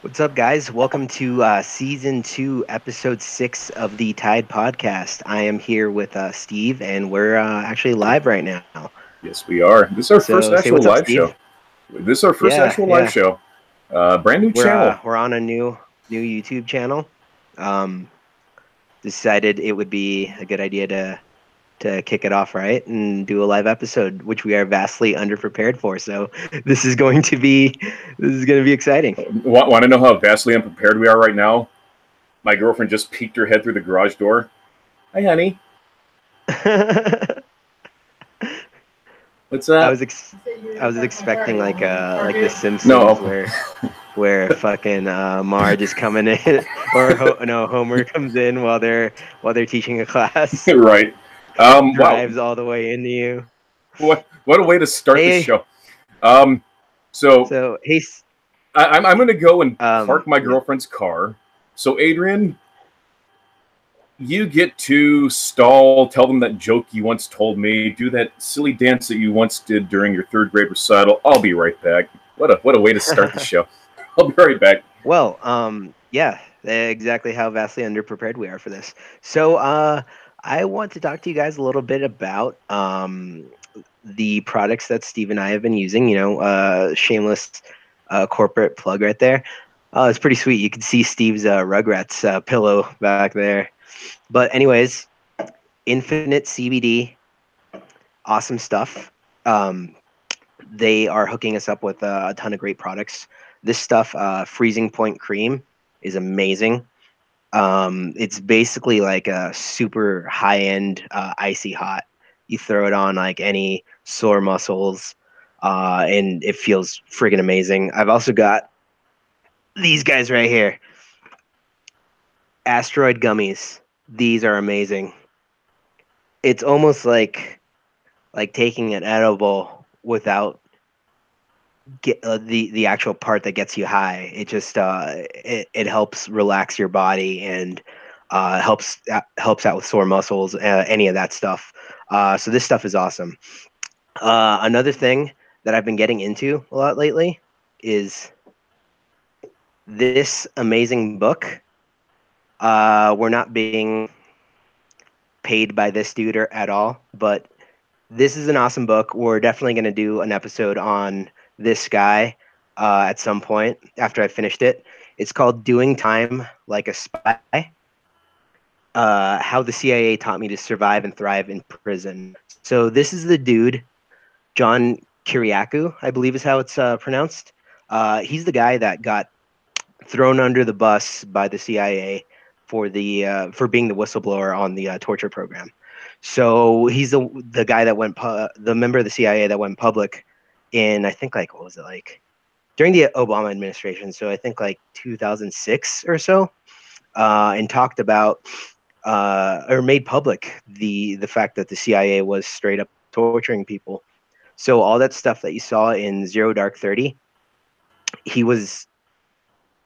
What's up, guys? Welcome to season 2, episode 6 of the Tide podcast. I am here with Steve, and we're actually live right now. Yes, we are. This is our So first say actual what's up, live Steve. show. This is our first Yeah, actual live yeah. show. Brand new channel. We're on a new YouTube channel. Um, Decided it would be a good idea to kick it off right and do a live episode, which we are vastly underprepared for. So this is going to be exciting. Want to know how vastly unprepared we are right now? My girlfriend just peeked her head through the garage door. Hi, honey. What's I up? was I was expecting like The No. Simpsons where fucking Marge is coming in or no, Homer comes in while they're teaching a class, Right. Wow. drives all the way into you. What a way to start the Hey, show. Um, so so hey, I'm going to go and park my yeah. girlfriend's car. So Adrian, you get to stall, tell them that joke you once told me, do that silly dance that you once did during your third grade recital. I'll be right back. What a way to start the show. I'll be right back. Well, yeah, exactly how vastly underprepared we are for this. So, I want to talk to you guys a little bit about the products that Steve and I have been using. Shameless corporate plug right there. It's pretty sweet. You can see Steve's Rugrats pillow back there. But anyways, Infinite CBD, awesome stuff. Um, they are hooking us up with a ton of great products. This stuff, Freezing Point Cream, is amazing. It's basically like a super high end icy hot. You throw it on like any sore muscles, and it feels friggin' amazing. I've also got these guys right here, Asteroid Gummies. These are amazing. It's almost like taking an edible without get the actual part that gets you high. It just it helps relax your body and helps out with sore muscles, any of that stuff. So this stuff is awesome. Another thing that I've been getting into a lot lately is this amazing book. We're not being paid by this dude at all, but this is an awesome book. We're definitely going to do an episode on this guy at some point after I finished it. It's called Doing Time Like a Spy. How the CIA Taught Me to Survive and Thrive in Prison. So this is the dude, John Kiriakou, I believe is how it's pronounced. He's the guy that got thrown under the bus by the CIA for being the whistleblower on the torture program. So he's the guy that the member of the CIA that went public in, I think, like, what was it, like during the Obama administration? So I think like 2006 or so, and talked about or made public the fact that the CIA was straight up torturing people. So all that stuff that you saw in Zero Dark 30, he was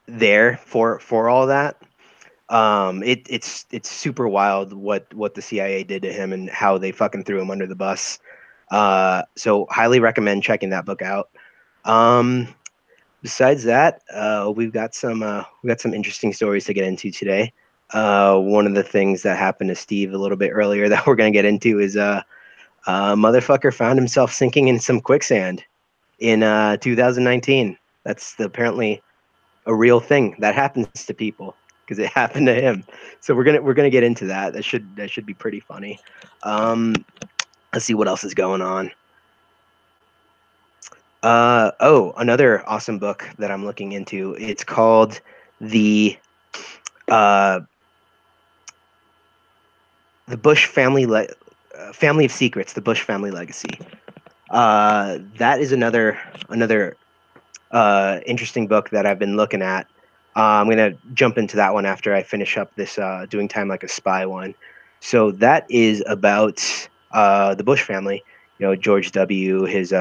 there for all that. It's super wild what the CIA did to him and how they fucking threw him under the bus. So highly recommend checking that book out. Um, Besides that, we got some interesting stories to get into today. One of the things that happened to Steve a little bit earlier that we're gonna get into is motherfucker found himself sinking in some quicksand in 2019. That's apparently a real thing that happens to people because it happened to him. So we're gonna get into that. That should be pretty funny. Um, let's see what else is going on. Another awesome book that I'm looking into. It's called the uh, the Bush Family of Secrets, the Bush Family Legacy. That is another interesting book that I've been looking at. I'm gonna jump into that one after I finish up this Doing Time Like a Spy one. So that is about the Bush family. You know, George W., his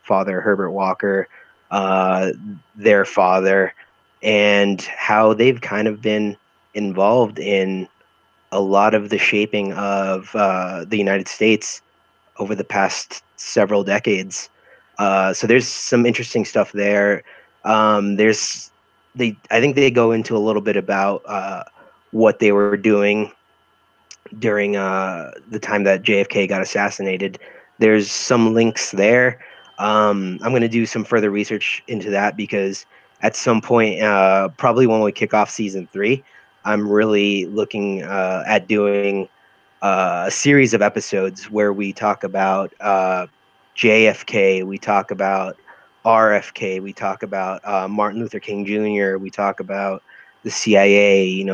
father Herbert Walker, uh, their father, and how they've kind of been involved in a lot of the shaping of the United States over the past several decades. So there's some interesting stuff there. There's I think they go into a little bit about what they were doing during the time that JFK got assassinated. There's some links there. I'm going to do some further research into that because at some point, probably when we kick off season 3, I'm really looking at doing a series of episodes where we talk about JFK, we talk about RFK, we talk about Martin Luther King Jr., we talk about the CIA,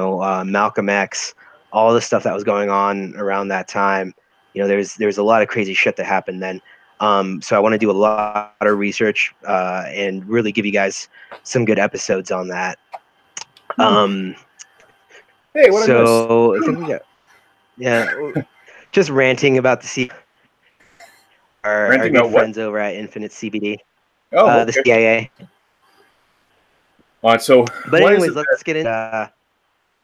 Malcolm X, all the stuff that was going on around that time. There's a lot of crazy shit that happened then. So I want to do a lot of research and really give you guys some good episodes on that. Hey, what so I think we got, yeah, just ranting about the our good friends over at Infinite CBD, okay. the CIA. So, but anyways, let's get into.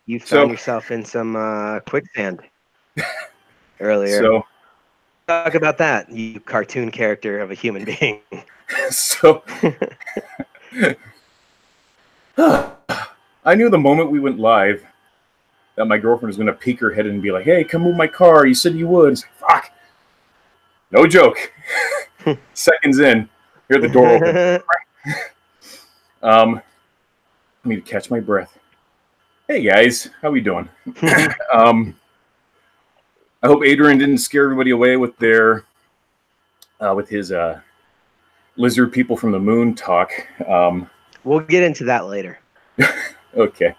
You found yourself in some quicksand earlier. So, talk about that, you cartoon character of a human being. So, I knew the moment we went live that my girlfriend was going to peek her head and be like, "Hey, come move my car. You said you would." It's like, fuck. No joke. Seconds in, hear the door open. I need to catch my breath. Hey guys, how we doing? I hope Adrian didn't scare everybody away with their with his lizard people from the moon talk. We'll get into that later. Okay.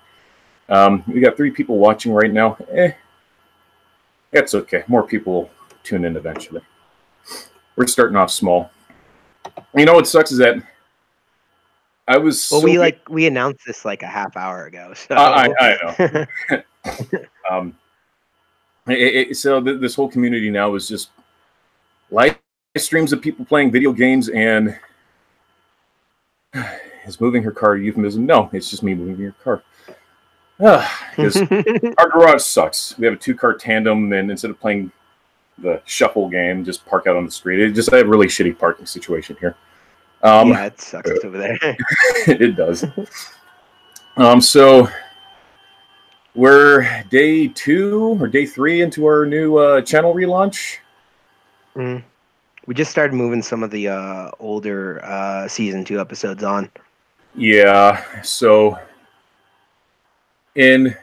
We got 3 people watching right now. That's okay. More people will tune in eventually. We're starting off small. You know what sucks is that I was. Well, we announced this like a half hour ago. So I know. So this whole community now is just live streams of people playing video games, and is moving her car a euphemism? No, it's just me moving your car. Because our garage sucks. We have a 2-car tandem, and instead of playing the shuffle game, just park out on the street. I have a really shitty parking situation here. Yeah, it sucks over there. It does. So we're day 2 or day 3 into our new channel relaunch. We just started moving some of the older season 2 episodes on. Yeah, so in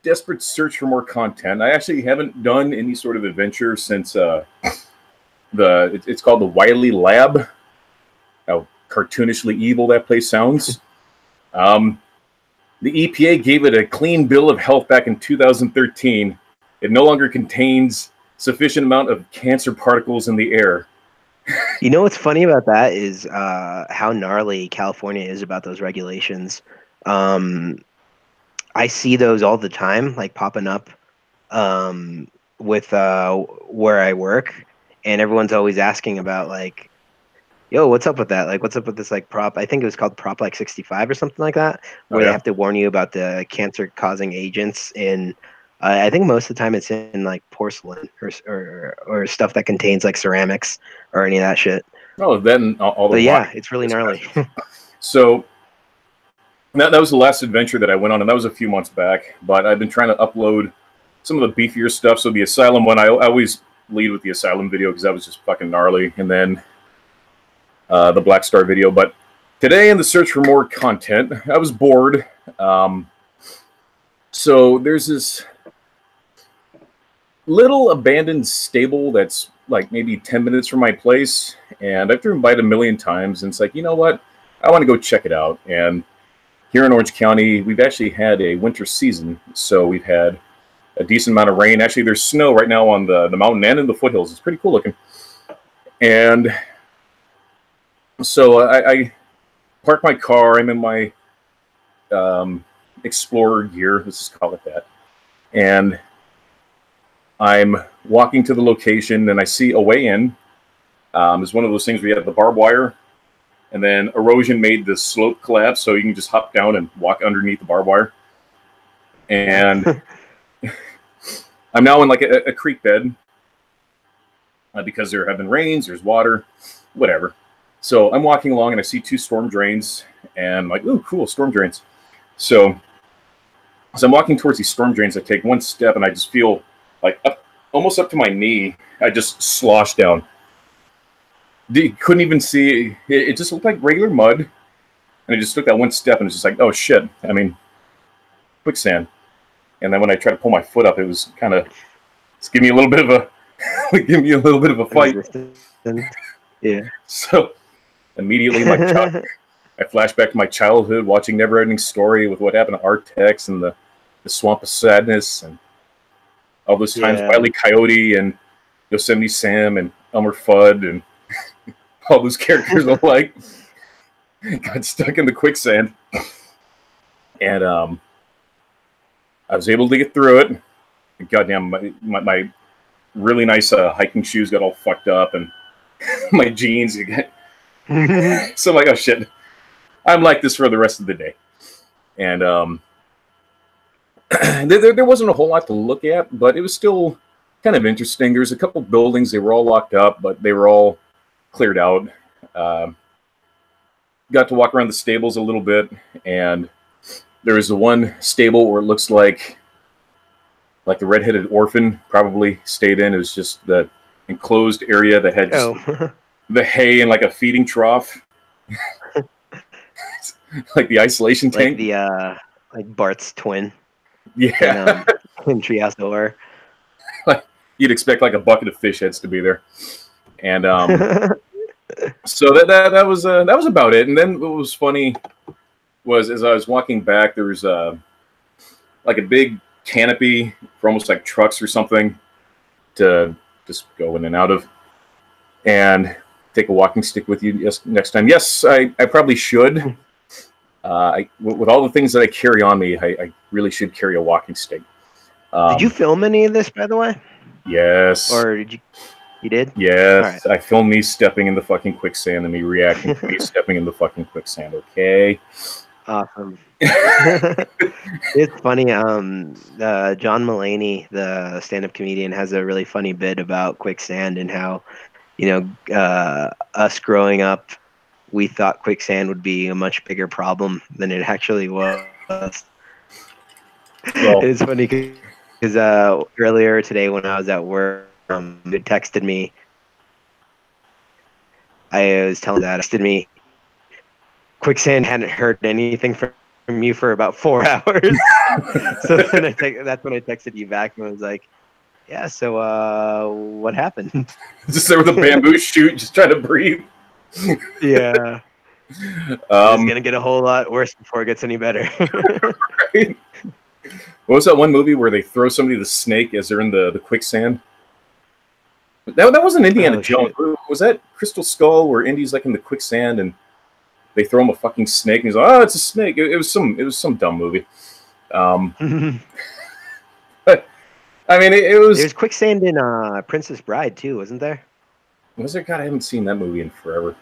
desperate search for more content, I actually haven't done any sort of adventure since it's called the Wiley Lab. How cartoonishly evil that place sounds. The EPA gave it a clean bill of health back in 2013. It no longer contains sufficient amount of cancer particles in the air. You know what's funny about that is how gnarly California is about those regulations. I see those all the time, like popping up with where I work, and everyone's always asking about like, "Yo, what's up with that? Like, what's up with this like prop? I think it was called Prop like 65 or something like that, where they have to warn you about the cancer-causing agents in." I think most of the time it's in like porcelain or stuff that contains like ceramics or any of that shit. Oh, then all the. But yeah, it's really gnarly. So that was the last adventure that I went on, and that was a few months back. But I've been trying to upload some of the beefier stuff. So the Asylum one, I always lead with the Asylum video because that was just fucking gnarly, and then the Black Star video. But today, in the search for more content, I was bored. So there's this little abandoned stable that's like maybe 10 minutes from my place, and I've driven by it a million times, and it's like, you know what? I want to go check it out. And here in Orange County, we've actually had a winter season, so we've had a decent amount of rain. Actually, there's snow right now on the mountain and in the foothills. It's pretty cool looking. And so I parked my car. I'm in my Explorer gear, let's just call it that. And I'm walking to the location, and I see a way in. It's one of those things where you have the barbed wire, and then erosion made the slope collapse, so you can just hop down and walk underneath the barbed wire. And I'm now in like a creek bed because there have been rains, there's water, whatever. So I'm walking along, and I see 2 storm drains, and I'm like, ooh, cool, storm drains. So as I'm walking towards these storm drains, I take one step and I just feel like almost up to my knee. I just slosh down. You couldn't even see. It just looked like regular mud. And I just took that one step and it's just like, oh shit. I mean, quicksand. And then when I tried to pull my foot up, it was kind of, it's giving me a little bit of a fight. Yeah. So immediately I flash back to my childhood watching Never Ending Story with what happened to Artex and the Swamp of Sadness and all those times Wile E. Coyote and Yosemite Sam and Elmer Fudd and all those characters alike got stuck in the quicksand. And I was able to get through it. Goddamn, my really nice hiking shoes got all fucked up and my jeans. So I'm like, oh shit. I'm like this for the rest of the day. And there wasn't a whole lot to look at, but it was still kind of interesting. There's a couple buildings, they were all locked up, but they were all cleared out. Got to walk around the stables a little bit, and there was the one stable where it looks like the redheaded orphan probably stayed in. It was just the enclosed area that had just the hay and like a feeding trough. Like the isolation tank. Like Bart's twin. Yeah. In Treehouse Door. Like you'd expect like a bucket of fish heads to be there. And so that was about it. And then what was funny was as I was walking back, there was like a big canopy for almost like trucks or something to just go in and out of. And take a walking stick with you next time. Yes, I probably should. With all the things that I carry on me, I really should carry a walking stick. Did you film any of this, by the way? Yes. Or did you? You did? Yes. Right. I filmed me stepping in the fucking quicksand and me reacting to me stepping in the fucking quicksand. Okay. Awesome. It's funny. John Mulaney, the stand-up comedian, has a really funny bit about quicksand and how, us growing up, we thought quicksand would be a much bigger problem than it actually was. Well, it's funny because earlier today when I was at work, it texted me. I was telling that texted me. Quicksand hadn't heard anything from you for about 4 hours. So then that's when I texted you back and was like, yeah, so what happened? Just there with a bamboo shoot, just trying to breathe. Yeah. It's going to get a whole lot worse before it gets any better. Right? What was that one movie where they throw somebody the snake as they're in the quicksand? That wasn't Indiana Jones. Shit. Was that Crystal Skull where Indy's like in the quicksand and they throw him a fucking snake and he's like, oh, it's a snake. It was some dumb movie. But I mean, it was. There's quicksand in Princess Bride too, wasn't there? Was there? God, I haven't seen that movie in forever.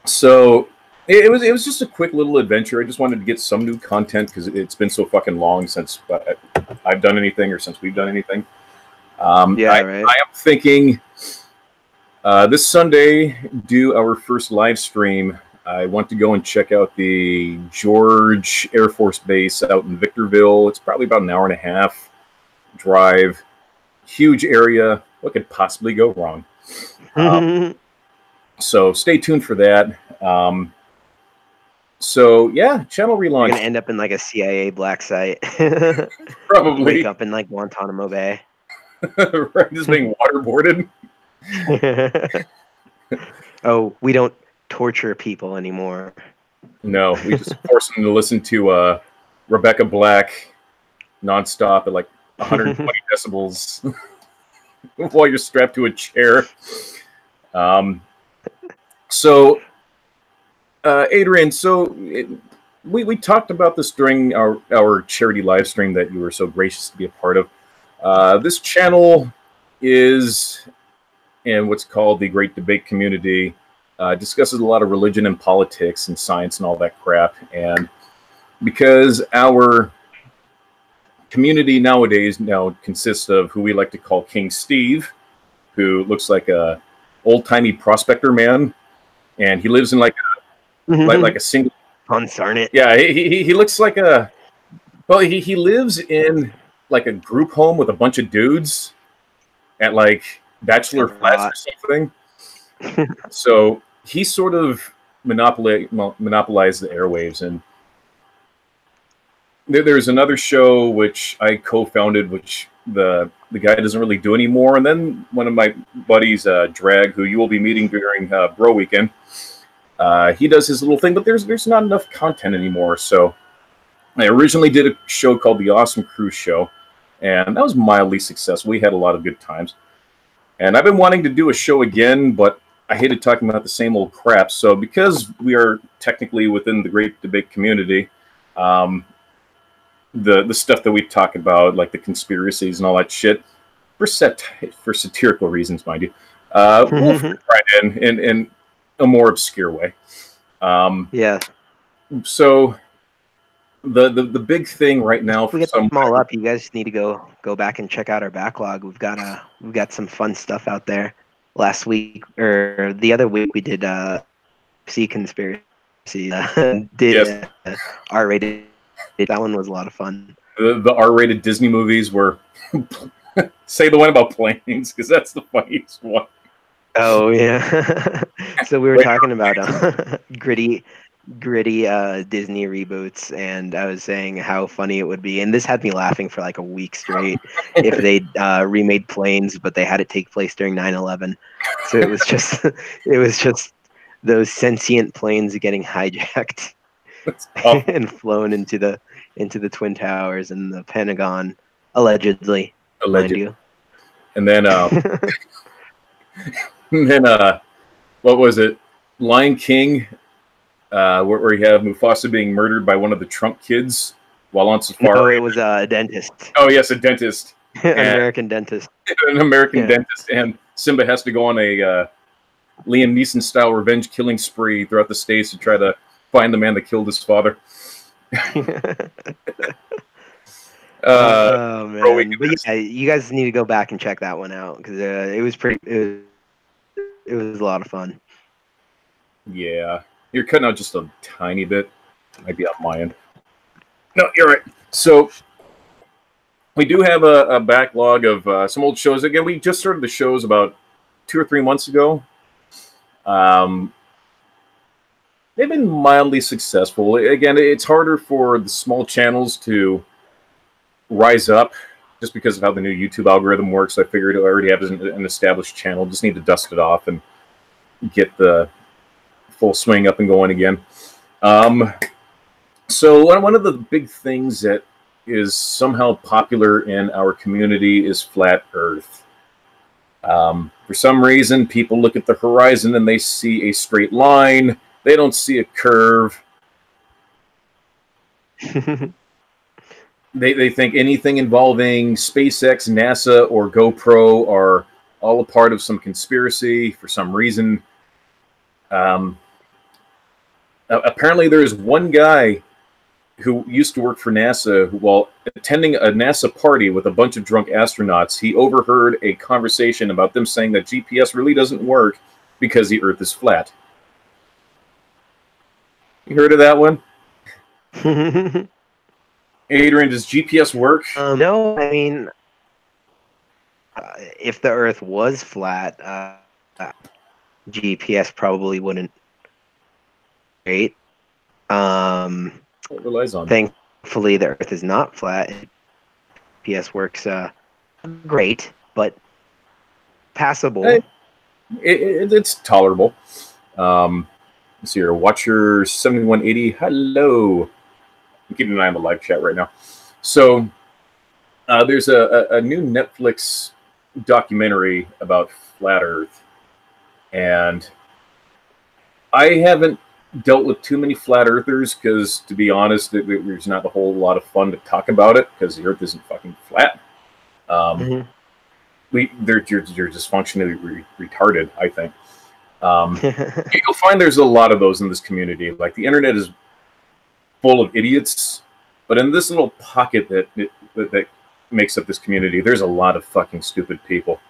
So it was just a quick little adventure. I just wanted to get some new content because it's been so fucking long since I've done anything or since we've done anything. Right. I am thinking this Sunday do our first live stream. I want to go and check out the George Air Force Base out in Victorville. It's probably about an hour and a half drive. Huge area. What could possibly go wrong? So stay tuned for that. So yeah, channel relaunch. You're gonna end up in like a CIA black site. Probably. Wake up in like Guantanamo Bay. Right, just being waterboarded. Oh, we don't torture people anymore. No, we just force them to listen to Rebecca Black nonstop at like 120 decibels while you're strapped to a chair. So, Adrian, we talked about this during our charity live stream that you were so gracious to be a part of. This channel is in what's called the Great Debate Community. Discusses a lot of religion and politics and science and all that crap. And because our community nowadays now consists of who we like to call King Steve, who looks like a old-timey prospector man, and he lives in like a single Consarn it. Yeah, he looks like a. Well, he lives in like a group home with a bunch of dudes at like bachelor Sounds flats hot. or something. So he sort of monopolized the airwaves, and there's another show which I co-founded, which the guy doesn't really do anymore. And then one of my buddies, Drag, who you will be meeting during Bro Weekend, he does his little thing, but there's not enough content anymore. So I originally did a show called The Awesome Cruise Show, and that was mildly successful. We had a lot of good times. And I've been wanting to do a show again, but I hated talking about the same old crap. So because we are technically within the Great Debate community, the stuff that we talk about, like the conspiracies and all that shit, for satirical reasons, mind you, we'll try it in a more obscure way. Yeah. So the big thing right now If we for get some them all up, you guys need to go back and check out our backlog. We've got some fun stuff out there. Last week or the other week we did Sea Conspiracy. Did yes, R-rated. That one was a lot of fun. the R-rated Disney movies were say the one about planes, because that's the funniest one. Oh yeah. So we were talking about gritty Disney reboots, and I was saying how funny it would be, and this had me laughing for like a week straight if they remade Planes, but they had it take place during 9/11. So it was just those sentient planes getting hijacked and flown into the Twin Towers and the Pentagon, allegedly, mind you. And then what was it? Lion King, where you have Mufasa being murdered by one of the Trump kids while on safari. No, it was a dentist. Oh yes, a dentist. An American dentist. An American dentist, and Simba has to go on a Liam Neeson style revenge killing spree throughout the states to try to find the man that killed his father. Oh man! But yeah, you guys need to go back and check that one out because it was pretty. It was a lot of fun. Yeah, you're cutting out just a tiny bit. Might be on my end. No, you're right. So we do have a backlog of some old shows. Again, we just started the shows about 2 or 3 months ago. They've been mildly successful. Again, it's harder for the small channels to rise up just because of how the new YouTube algorithm works. I figured I already have an established channel. Just need to dust it off and get the full swing up and going again. So one of the big things that is somehow popular in our community is flat Earth. For some reason, people look at the horizon and they see a straight line. They don't see a curve. They think anything involving SpaceX, NASA, or GoPro are all a part of some conspiracy for some reason. Apparently, there is one guy who used to work for NASA who, while attending a NASA party with a bunch of drunk astronauts, he overheard a conversation about them saying that GPS really doesn't work because the Earth is flat. You heard of that one? Adrian, does GPS work? No, I mean, if the Earth was flat, GPS probably wouldn't. Great. It relies on. Thankfully, the Earth is not flat. GPS works great, but passable. It's tolerable. Let's see here. Watcher 7180. Hello. I'm keeping an eye on the live chat right now. So there's a new Netflix documentary about flat Earth, and I haven't dealt with too many flat earthers because, to be honest, there's not a whole lot of fun to talk about it because the Earth isn't fucking flat. You're just functionally retarded, I think. You'll find there's a lot of those in this community. Like, the internet is full of idiots, but in this little pocket that makes up this community, there's a lot of fucking stupid people.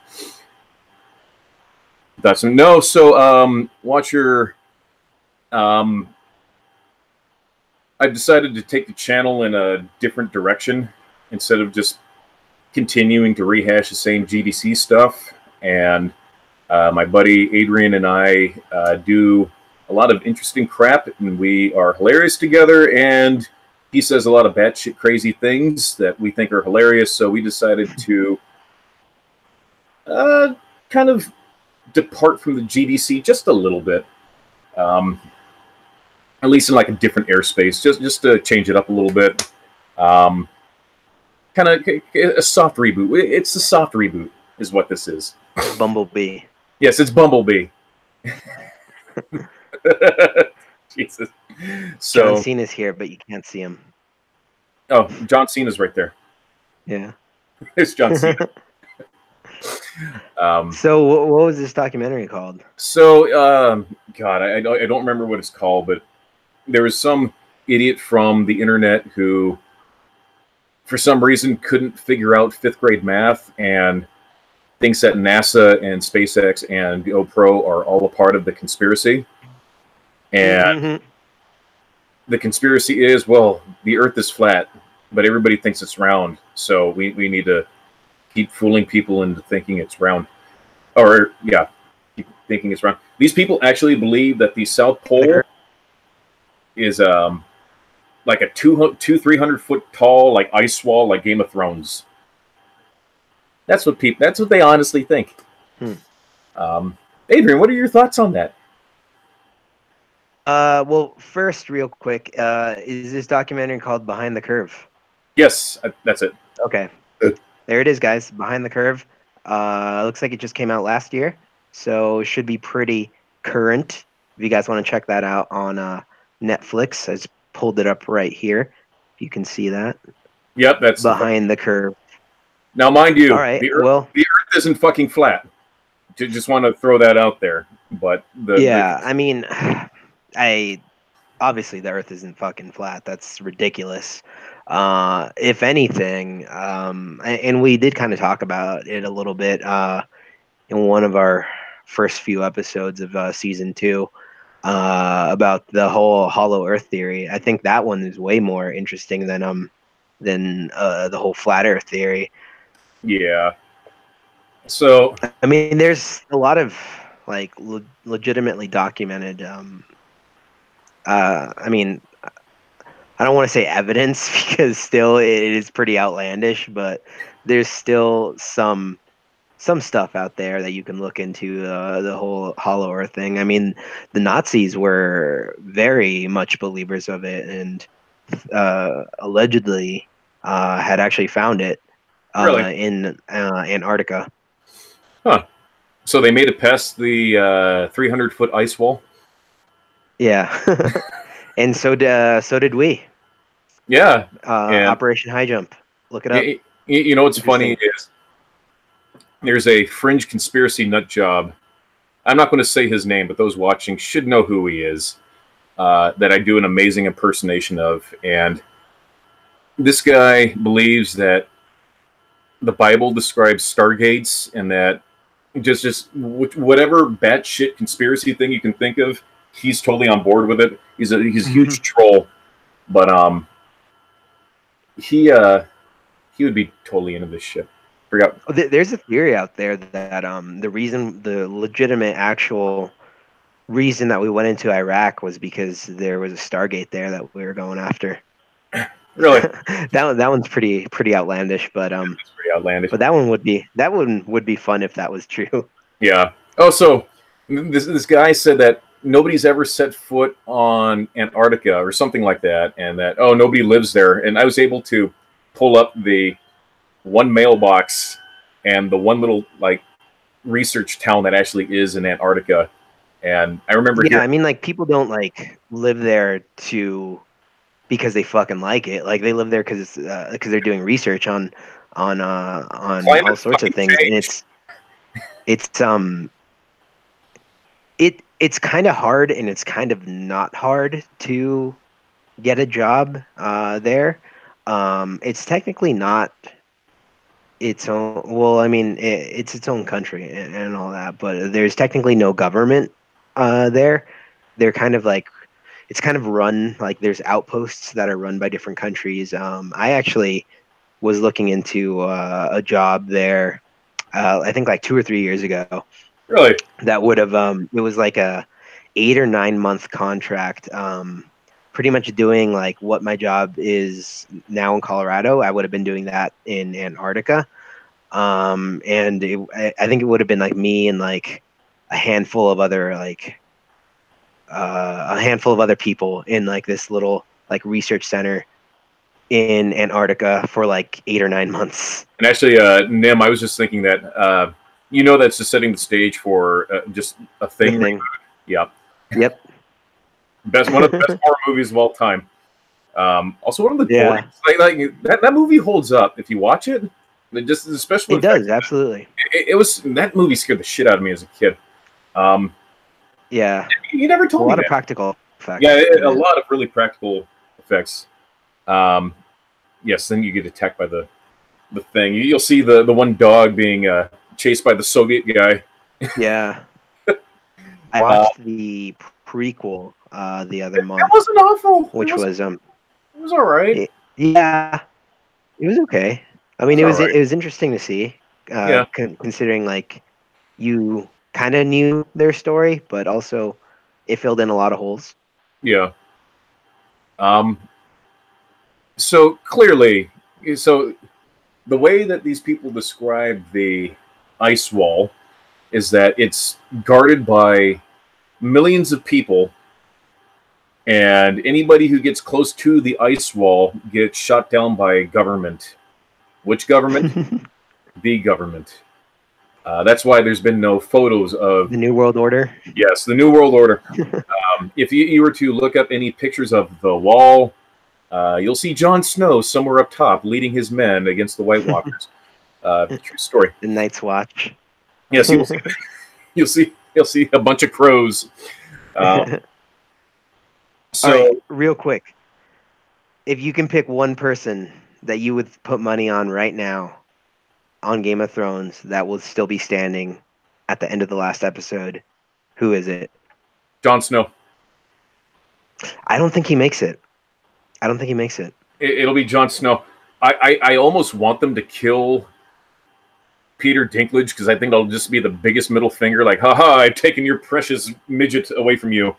That's no. So watch your I've decided to take the channel in a different direction instead of just continuing to rehash the same GDC stuff. And my buddy Adrian and I do a lot of interesting crap, and we are hilarious together. And he says a lot of batshit crazy things that we think are hilarious. So we decided to kind of depart from the GDC just a little bit. At least in like a different airspace, just to change it up a little bit. Kind of a soft reboot. It's a soft reboot, is what this is. Bumblebee. Yes, it's Bumblebee. Jesus. So, John Cena's here, but you can't see him. Oh, John Cena's right there. Yeah. It's John Cena. So what was this documentary called? So, God, I don't remember what it's called, but there was some idiot from the internet who, for some reason, couldn't figure out 5th grade math and thinks that NASA and SpaceX and GoPro are all a part of the conspiracy. And the conspiracy is, well, the Earth is flat, but everybody thinks it's round. So we need to keep fooling people into thinking it's round. Or, yeah, keep thinking it's round. These people actually believe that the South Pole is like a 300 foot tall like ice wall, like Game of Thrones. That's what they honestly think. Adrian, what are your thoughts on that? Well, first, real quick, is this documentary called Behind the Curve? Yes, that's it. Okay. There it is, guys. Behind the Curve. Looks like it just came out last year, so it should be pretty current. If you guys want to check that out on Netflix, I just pulled it up right here. You can see that. Yep, that's Behind the Curve. Now, mind you, all right, the Earth isn't fucking flat. Just want to throw that out there. But I mean, obviously the Earth isn't fucking flat. That's ridiculous. If anything, and we did kind of talk about it a little bit in one of our first few episodes of season 2 about the whole hollow Earth theory. I think that one is way more interesting than the whole flat Earth theory. Yeah. So I mean, there's a lot of like legitimately documented. I mean, I don't want to say evidence because still it is pretty outlandish, but there's still some stuff out there that you can look into the whole hollow Earth thing. I mean, the Nazis were very much believers of it, and allegedly had actually found it in Antarctica. Huh. So they made it past the 300-foot ice wall? Yeah. And so did we. Yeah. Operation High Jump. Look it up. You know what's funny is there's a fringe conspiracy nut job. I'm not going to say his name, but those watching should know who he is. That I do an amazing impersonation of. And this guy believes that the Bible describes stargates, and that just whatever batshit conspiracy thing you can think of, he's totally on board with it. He's a huge troll, but he would be totally into this shit. Forgot. There's a theory out there that the legitimate actual reason that we went into Iraq was because there was a Stargate there that we were going after. Really? that one's pretty outlandish, but it's pretty outlandish. But that one would be fun if that was true. Yeah. Oh, so this guy said that nobody's ever set foot on Antarctica or something like that, and that nobody lives there. And I was able to pull up the one mailbox and the one little like research town that actually is in Antarctica. And I remember I mean, like, people don't like live there because they fucking like it. Like, they live there because they're doing research on all sorts of things, change. And it's kind of hard, and it's kind of not hard to get a job there. It's technically not its own. Well, I mean, it's its own country and all that, but there's technically no government there. They're kind of like, it's kind of run like there's outposts that are run by different countries. I actually was looking into a job there. I think like 2 or 3 years ago. Really? That would have it was like a 8 or 9 month contract. Pretty much doing like what my job is now in Colorado. I would have been doing that in Antarctica. And I think it would have been like me and like a handful of other people in like this little like research center in Antarctica for like 8 or 9 months. And actually, Nim, I was just thinking that that's just setting the stage for just a The thing. thing. Yeah. Yep. One of the best horror movies of all time. Also, one of the Yeah. that movie holds up if you watch it. Just the special It does, absolutely. It was that movie scared the shit out of me as a kid. Yeah. You never A told me lot that. of practical effects. Yeah, a lot of really practical effects. Yes, then you get attacked by the thing. You'll see the one dog being chased by the Soviet guy. Yeah. I watched the prequel the other month. That wasn't awful. Which was it was all right. Yeah, it was okay. I mean, It it was was alright. it was interesting to see. Yeah. Considering like you kind of knew their story, but also it filled in a lot of holes. Yeah. So clearly, so the way that these people describe the ice wall is that it's guarded by millions of people, and anybody who gets close to the ice wall gets shot down by government. Which government? The government. That's why there's been no photos of The New World Order. Yes, the New World Order. If you were to look up any pictures of the wall, you'll see Jon Snow somewhere up top leading his men against the White Walkers. True story. The Night's Watch. Yes, you'll see a bunch of crows. So, all right, real quick, if you can pick one person that you would put money on right now on Game of Thrones that will still be standing at the end of the last episode, who is it? Jon Snow. I don't think he makes it. It'll be Jon Snow. I almost want them to kill Peter Dinklage because I think it'll just be the biggest middle finger, like, haha, I've taken your precious midget away from you.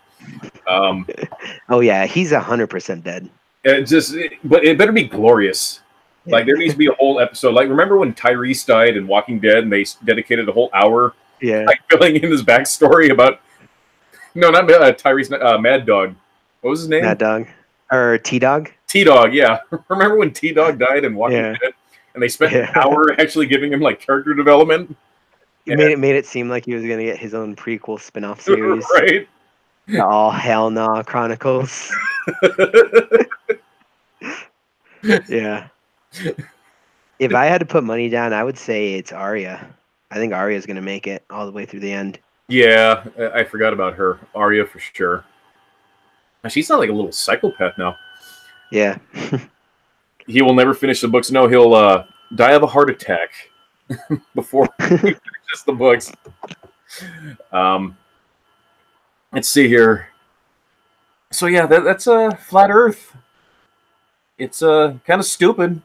Oh yeah, he's 100% dead. But it better be glorious. Yeah. Like there needs to be a whole episode. Like remember when Tyrese died in Walking Dead, and they dedicated a whole hour, like filling in his backstory about. No, not Tyrese. Mad Dog. What was his name? Mad Dog or T-Dog. T-Dog. Yeah. Remember when T-Dog died in Walking Dead, and they spent an hour actually giving him like character development. It made it seem like he was gonna get his own prequel spin-off series, right? The All Hell Nah Chronicles. Yeah. If I had to put money down, I would say it's Arya. I think Arya's going to make it all the way through the end. Yeah, I forgot about her. Arya for sure. She's not like a little psychopath now. Yeah. He will never finish the books. No, he'll die of a heart attack before he finishes the books. Let's see here. So yeah, that's a flat Earth. It's kind of stupid.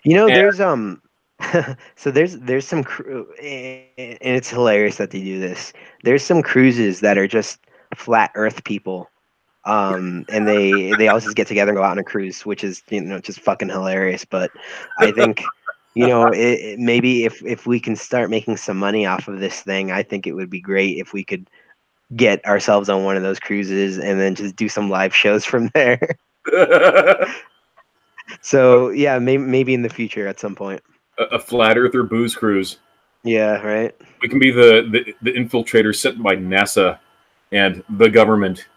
You know, there's so there's some and it's hilarious that they do this. There's some cruises that are just flat Earth people, and they all just get together and go out on a cruise, which is just fucking hilarious. But I think maybe if we can start making some money off of this thing, I think it would be great if we could get ourselves on one of those cruises and then just do some live shows from there. So yeah, maybe in the future at some point. A flat earther booze cruise. Yeah, right. We can be the infiltrators sent by NASA and the government.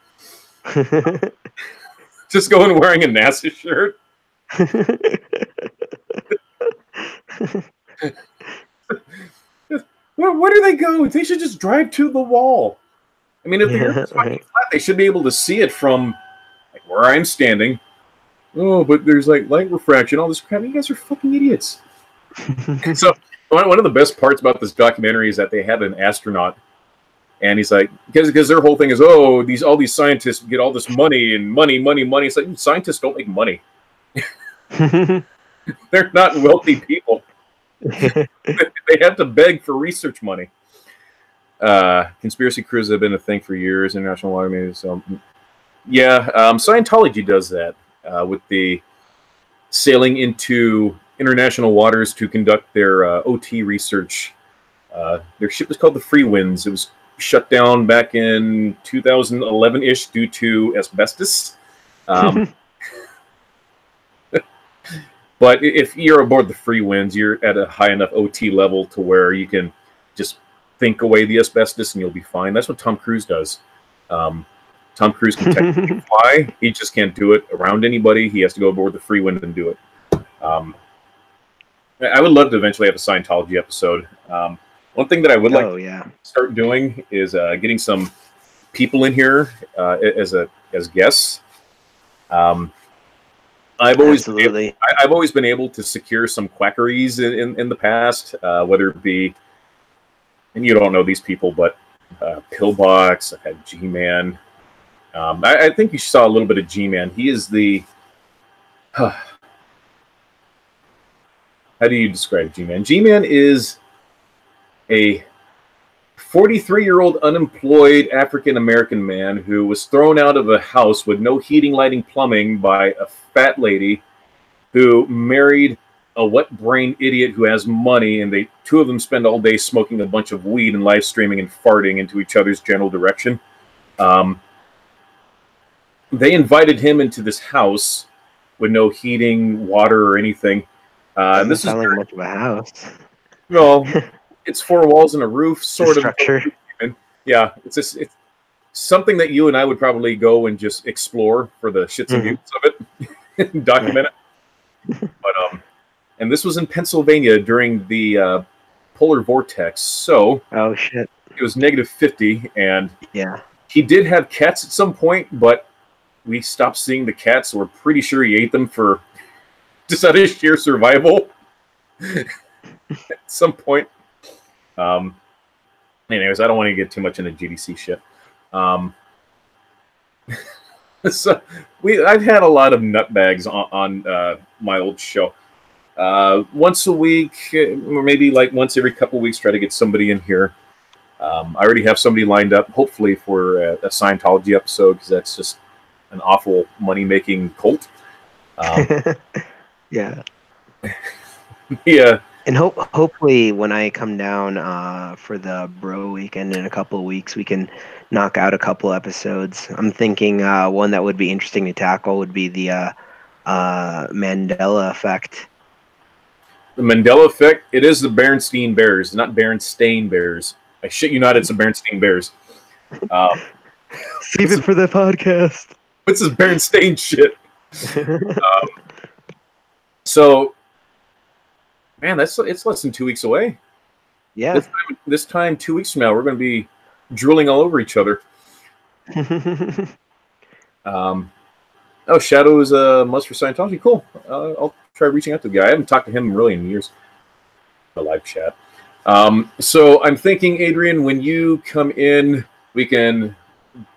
Just go in wearing a NASA shirt. Where do they go? They should just drive to the wall. I mean, if the Earth is fucking flat, they should be able to see it from like where I'm standing. Oh, but there's like light refraction, all this crap. You guys are fucking idiots. So one of the best parts about this documentary is that they had an astronaut And he's like, because their whole thing is, oh, all these scientists get all this money and money. It's like, scientists don't make money. They're not wealthy people. They have to beg for research money. Conspiracy cruises have been a thing for years. International water maybe. So, yeah, Scientology does that with the sailing into international waters to conduct their OT research. Their ship was called the Free Winds. It was shut down back in 2011-ish due to asbestos. But if you're aboard the Free Winds, you're at a high enough OT level to where you can just think away the asbestos and you'll be fine. That's what Tom Cruise does. Tom Cruise can technically fly. He just can't do it around anybody. He has to go aboard the Free Wind and do it. I would love to eventually have a Scientology episode. One thing that I would like to start doing is getting some people in here as guests. I've always been able to secure some quackeries in the past, whether it be, and you don't know these people, but Pillbox. I've had G-Man. I think you saw a little bit of G-Man. He is the how do you describe G-Man? G-Man is a 43-year-old unemployed African-American man who was thrown out of a house with no heating, lighting, plumbing by a fat lady who married a wet-brained idiot who has money, and two of them spend all day smoking a bunch of weed and live streaming and farting into each other's general direction. They invited him into this house with no heating, water, or anything. This is like much of a house. Well, it's four walls and a roof, sort of structure. Yeah, it's something that you and I would probably go and just explore for the shits and giggles of it, and document it. But and this was in Pennsylvania during the polar vortex, so oh shit, it was -50, and yeah, he did have cats at some point, but we stopped seeing the cats. So we're pretty sure he ate them for just out of sheer survival at some point. Anyways, I don't want to get too much into GDC shit. So I've had a lot of nutbags on my old show. Once a week, or maybe like once every couple of weeks, try to get somebody in here. I already have somebody lined up, hopefully for a Scientology episode, because that's just an awful money-making cult. Yeah. Yeah. And hopefully when I come down for the bro weekend in a couple of weeks, we can knock out a couple episodes. I'm thinking one that would be interesting to tackle would be the Mandela effect. The Mandela effect, it is the Berenstain Bears, not Berenstain Bears. I shit you not, it's the Berenstain Bears. Save it for the podcast. What's this Berenstain shit? So, man, it's less than 2 weeks away. Yeah. This time 2 weeks from now, we're going to be drooling all over each other. Oh, Shadow is a must for Scientology. Cool. I'll try reaching out to the guy. I haven't talked to him really in years. A live chat. So I'm thinking, Adrian, when you come in, we can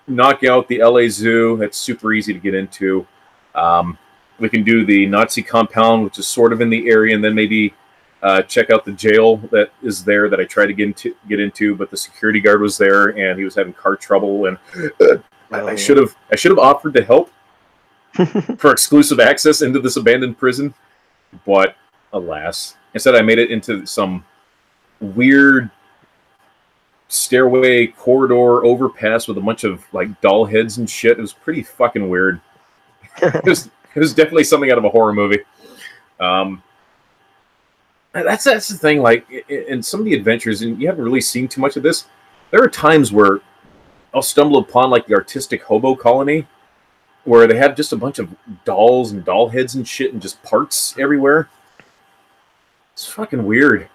knock out the LA Zoo. That's super easy to get into. We can do the Nazi compound, which is sort of in the area, and then maybe check out the jail that is there that I tried to get into, but the security guard was there and he was having car trouble, and I should have offered to help for exclusive access into this abandoned prison, but alas, instead I made it into some weird stairway corridor overpass with a bunch of like doll heads and shit. It was pretty fucking weird. It was definitely something out of a horror movie. That's the thing. Like in some of the adventures, and you haven't really seen too much of this. There are times where I'll stumble upon like the artistic hobo colony, where they have just a bunch of dolls and doll heads and shit, and just parts everywhere. It's fucking weird.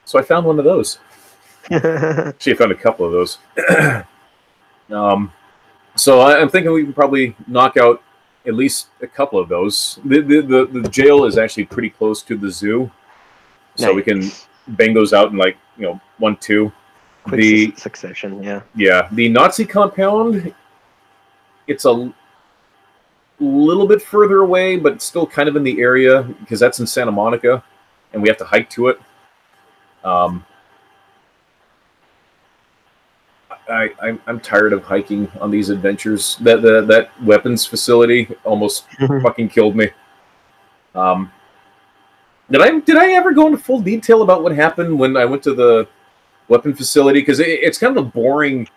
So I found one of those. Actually, I found a couple of those. So I'm thinking we can probably knock out at least a couple of those. The jail is actually pretty close to the zoo, so we can bang those out in like 1, 2. The succession, yeah. Yeah, the Nazi compound, it's a little bit further away, but still kind of in the area because that's in Santa Monica, and we have to hike to it. I'm tired of hiking on these adventures. That weapons facility almost fucking killed me. Did I ever go into full detail about what happened when I went to the weapon facility? Because it's kind of a boring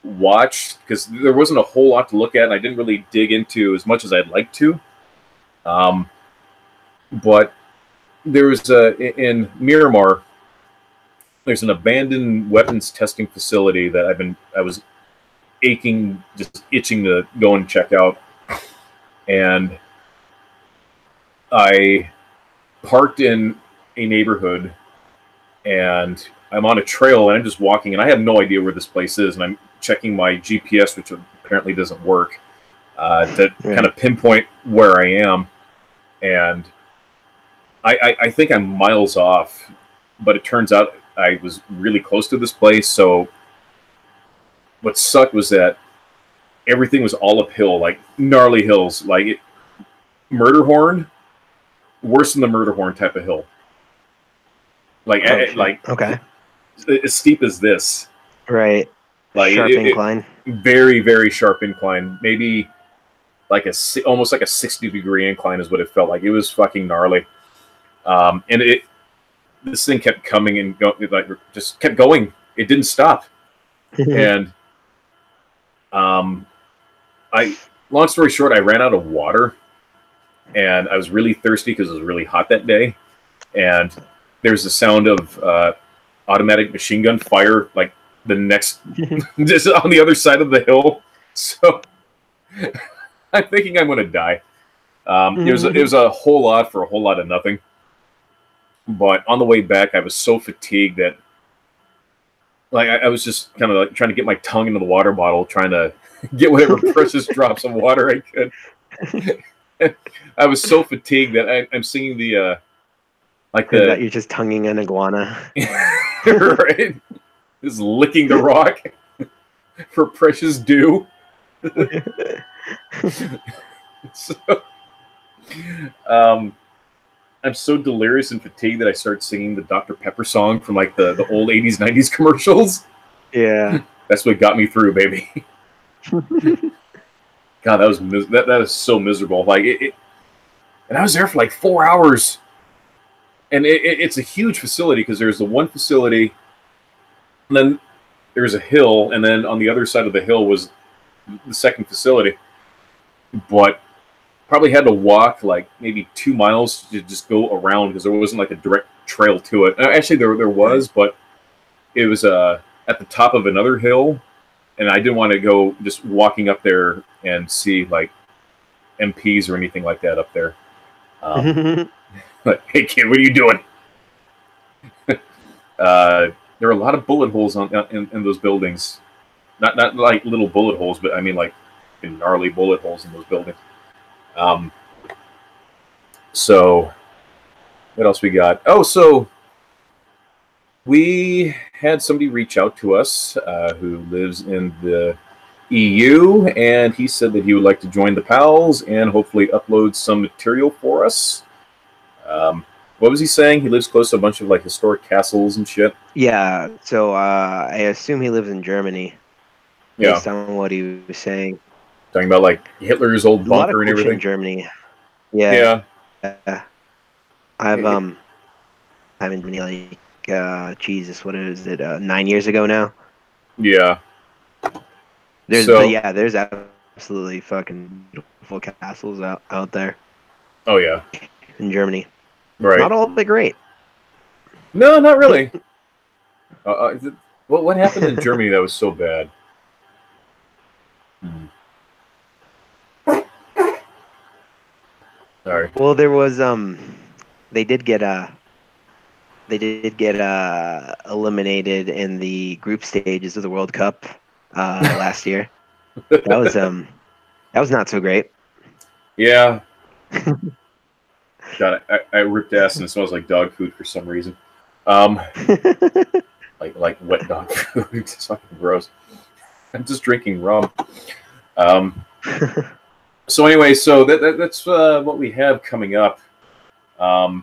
watch because there wasn't a whole lot to look at, and I didn't really dig into as much as I'd like to. But there's in Miramar, there's an abandoned weapons testing facility that I was aching, just itching to go and check out. And I parked in a neighborhood, and I'm on a trail, and I'm just walking, and I have no idea where this place is, and I'm checking my GPS, which apparently doesn't work, to kind of pinpoint where I am. And I think I'm miles off, but it turns out I was really close to this place. So what sucked was that everything was all uphill, like gnarly hills, like Murder Horn, worse than the Murder Horn type of hill. Like okay, as steep as this, right? Like sharp incline, very, very sharp incline. Maybe like almost like a 60-degree incline is what it felt like. It was fucking gnarly. And this thing kept coming and just kept going. It didn't stop. And long story short, I ran out of water, and I was really thirsty because it was really hot that day. And there's the sound of automatic machine gun fire, like the next, just on the other side of the hill. So I'm thinking I'm going to die. It was a whole lot for a whole lot of nothing. But on the way back, I was so fatigued that, like, I was just kind of like trying to get my tongue into the water bottle, trying to get whatever precious drops of water I could. I was so fatigued that I'm singing the that you're just tonguing an iguana, right? Just licking the rock for precious dew. So, I'm so delirious and fatigued that I start singing the Dr. Pepper song from like the old 80s, 90s commercials. Yeah. That's what got me through, baby. God, that was that is so miserable. Like and I was there for like 4 hours. And it's a huge facility because there's the one facility, and then there's a hill, and then on the other side of the hill was the second facility. But probably had to walk like maybe 2 miles to just go around because there wasn't like a direct trail to it. Actually, there was, but it was at the top of another hill, and I didn't want to go just walking up there and see like MPs or anything like that up there. Like, hey kid, what are you doing? There are a lot of bullet holes in those buildings. Not like little bullet holes, but I mean like gnarly bullet holes in those buildings. So what else we got? Oh, so we had somebody reach out to us who lives in the EU, and he said that he would like to join the Palz and hopefully upload some material for us. What was he saying? He lives close to a bunch of like historic castles and shit. Yeah, so I assume he lives in Germany. Based on what he was saying. Talking about like Hitler's old bunker and everything. In Germany. Yeah. I haven't been like Jesus, what is it? 9 years ago now. Yeah. There's absolutely fucking beautiful castles out there. Oh yeah. In Germany. Right. Not all of it great. No, not really. What happened in Germany that was so bad? Sorry. Well, there was they did get eliminated in the group stages of the World Cup last year. That was not so great. Yeah. God, I ripped ass and it smells like dog food for some reason. like wet dog food. It's fucking gross. I'm just drinking rum. So anyway, so that's what we have coming up. Let's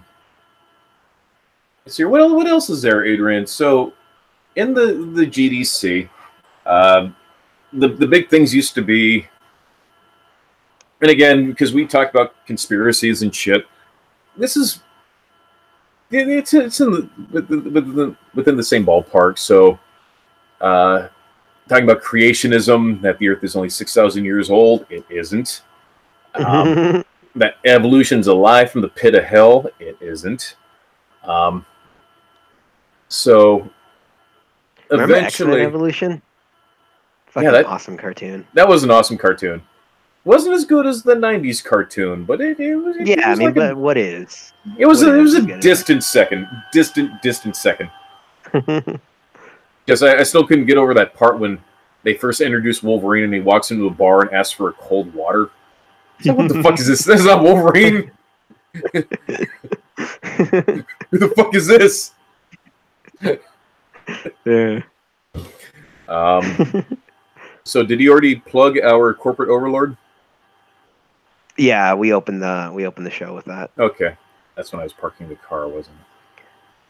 see. What else is there, Adrian? So in the GDC, the big things used to be, and again, because we talked about conspiracies and shit, this is it's in within the same ballpark. So talking about creationism, that the Earth is only 6,000 years old, it isn't. That evolution's alive from the pit of hell, it isn't. So Remember eventually, X-Men Evolution? Fucking that awesome cartoon. That was an awesome cartoon. Wasn't as good as the ’90s cartoon, but it was. Yeah, it was I mean, like but what is? It was a good distant second, distant second. Because I still couldn't get over that part when they first introduced Wolverine and he walks into a bar and asks for a cold water. It's like, what the fuck is this? This is not Wolverine. Who the fuck is this? Yeah. So did he already plug our corporate overlord? Yeah, we opened the show with that. Okay, that's when I was parking the car, wasn't it?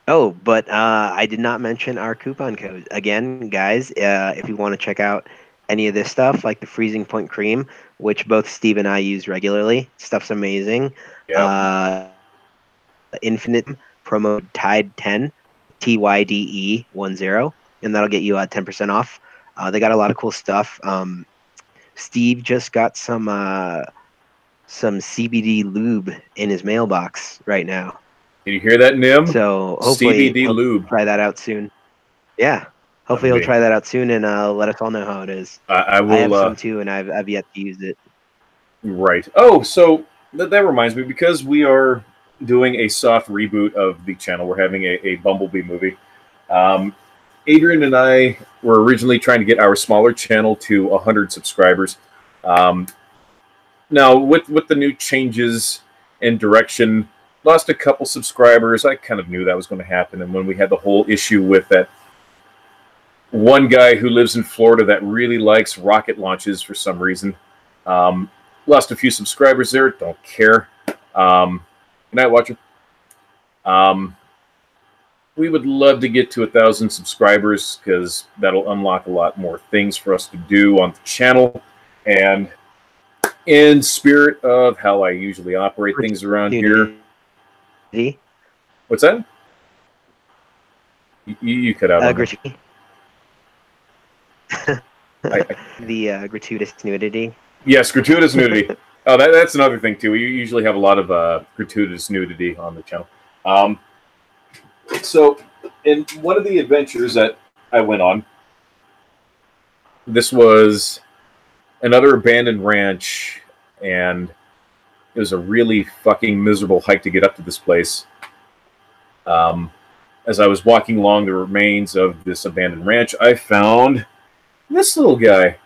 Oh, but I did not mention our coupon code again, guys. If you want to check out any of this stuff, like the Freezing Point Cream, which both Steve and I use regularly, stuff's amazing. Yeah. Infinite promo Tyde 10, TYDE 10, and that'll get you 10% off. They got a lot of cool stuff. Steve just got some CBD lube in his mailbox right now. Did you hear that, Nim? So hopefully CBD lube. Try that out soon. Yeah, hopefully he'll try that out soon and let us all know how it is. I will. I have some too, and I've yet to use it. Right. Oh, so that reminds me, because we are doing a soft reboot of the channel. We're having a Bumblebee movie. Adrian and I were originally trying to get our smaller channel to 100 subscribers. Now, with the new changes in direction, lost a couple subscribers. I kind of knew that was going to happen. And when we had the whole issue with that one guy who lives in Florida that really likes rocket launches for some reason, lost a few subscribers there. Don't care. Good night, watcher. We would love to get to 1,000 subscribers, because that'll unlock a lot more things for us to do on the channel. And in spirit of how I usually operate things around here. What's that? You cut out. The gratuitous nudity. Yes, gratuitous nudity. Oh, that's another thing too. We usually have a lot of gratuitous nudity on the channel. So, in one of the adventures that I went on, this was another abandoned ranch, and it was a really fucking miserable hike to get up to this place. As I was walking along the remains of this abandoned ranch, I found this little guy.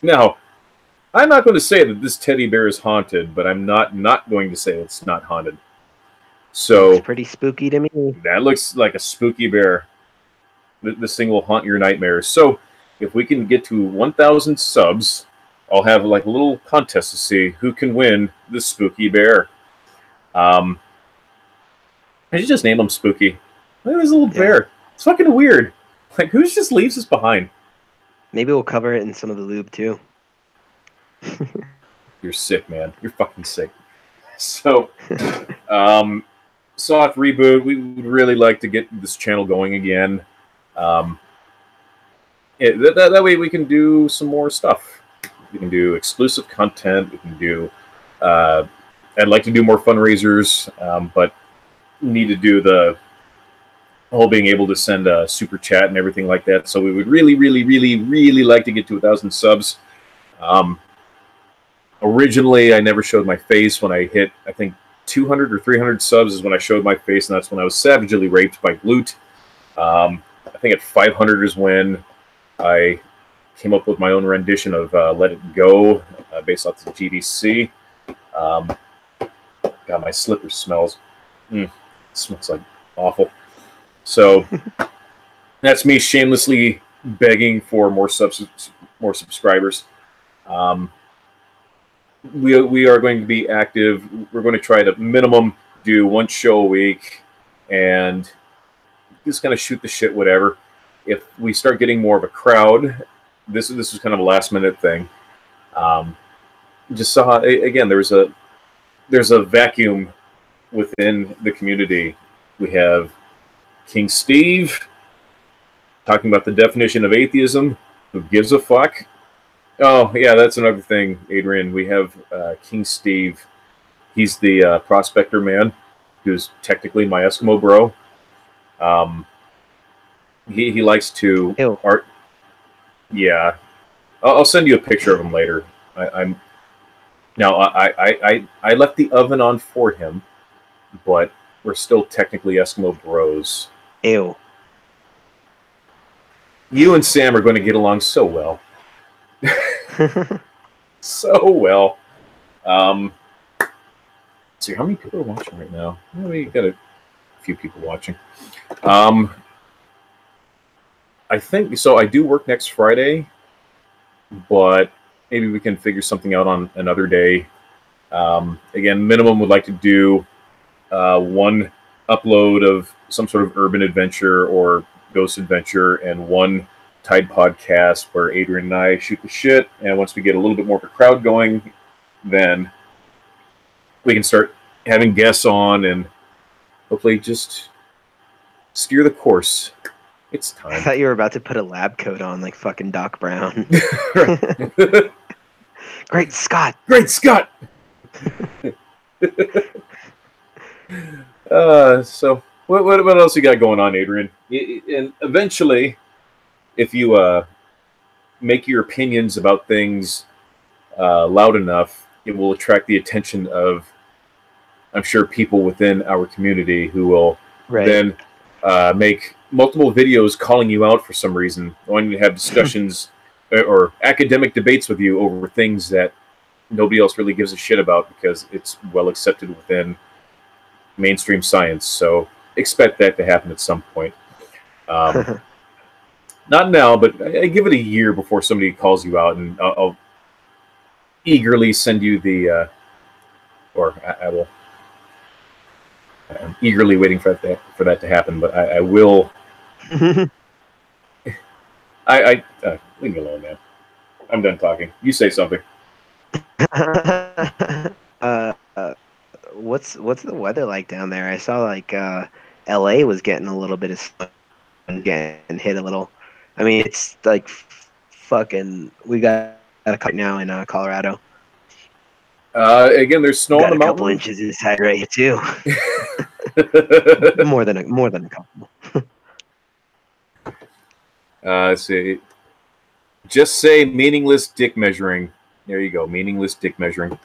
Now, I'm not going to say that this teddy bear is haunted, but I'm not going to say it's not haunted. So it's pretty spooky to me. That looks like a spooky bear. This thing will haunt your nightmares. So if we can get to 1,000 subs, I'll have like a little contest to see who can win this spooky bear. I should just name him Spooky. Look at this little bear. It's fucking weird. Like, who just leaves this behind? Maybe we'll cover it in some of the lube too. You're sick, man. You're fucking sick. So, soft reboot. We would really like to get this channel going again. That way we can do some more stuff. We can do exclusive content. We can do... I'd like to do more fundraisers, but need to do the whole being able to send a super chat and everything like that. So we would really, really, really, really like to get to 1,000 subs. Originally, I never showed my face. When I hit, I think, 200 or 300 subs is when I showed my face, and that's when I was savagely raped by Glute. I think at 500 is when I came up with my own rendition of Let It Go, based off the GDC. God, my slipper smells. It smells like awful. So That's me shamelessly begging for more subscribers. Um, we are going to be active. We're going to try to minimum do one show a week, and just kind of shoot the shit, whatever. If we start getting more of a crowd, this is kind of a last minute thing. Just saw again. There's a vacuum within the community. We have King Steve talking about the definition of atheism. Who gives a fuck? Oh, yeah, that's another thing, Adrian. We have King Steve. He's the prospector man, who's technically my Eskimo bro. He likes to Ew. art. Yeah, I'll send you a picture of him later. I left the oven on for him, but we're still technically Eskimo bros. Ew. You and Sam are going to get along so well. So well. Let's see, how many people are watching right now? Well, we got a few people watching. I think so. I do work next Friday, but maybe we can figure something out on another day. Again, minimum would like to do one upload of some sort of urban adventure or ghost adventure, and one Tyde podcast where Adrian and I shoot the shit. And once we get a little bit more of a crowd going, then we can start having guests on and hopefully just steer the course. It's time. I thought you were about to put a lab coat on like fucking Doc Brown. Great Scott! Great Scott! So what else you got going on, Adrian? And eventually, if you make your opinions about things loud enough, it will attract the attention of, I'm sure, people within our community who will then make multiple videos calling you out for some reason, wanting to have discussions or academic debates with you over things that nobody else really gives a shit about because it's well accepted within mainstream science. So expect that to happen at some point. Not now, but I give it a year before somebody calls you out, and I'll eagerly send you the, or I will. I'm eagerly waiting for that to happen, but I will. Leave me alone, man. I'm done talking. You say something. What's the weather like down there? I saw like LA was getting a little bit of sun and getting hit a little. I mean, it's like fucking. We got a cut now in Colorado. Again, there's snow on the mountain. A couple inches inside right here too. more than a couple. Let's see. Just say meaningless dick measuring. There you go, meaningless dick measuring.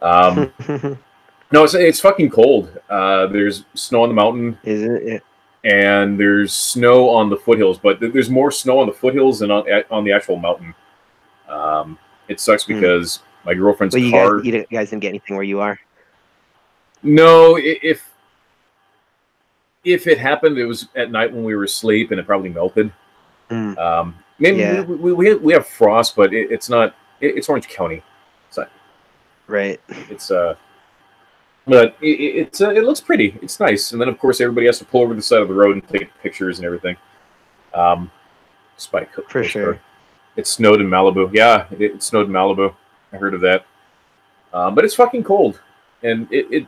No, it's fucking cold. There's snow on the mountain. Is it? Yeah. And there's snow on the foothills, but there's more snow on the foothills than on the actual mountain. It sucks because my girlfriend's car. You guys didn't get anything where you are? No, if it happened, it was at night when we were asleep, and it probably melted. Maybe we have frost, but it's not. It's Orange County. It's not, right. It's but it looks pretty. It's nice, and then of course everybody has to pull over the side of the road and take pictures and everything. Spike for sure. It snowed in Malibu. Yeah, it snowed in Malibu. I heard of that. But it's fucking cold, and it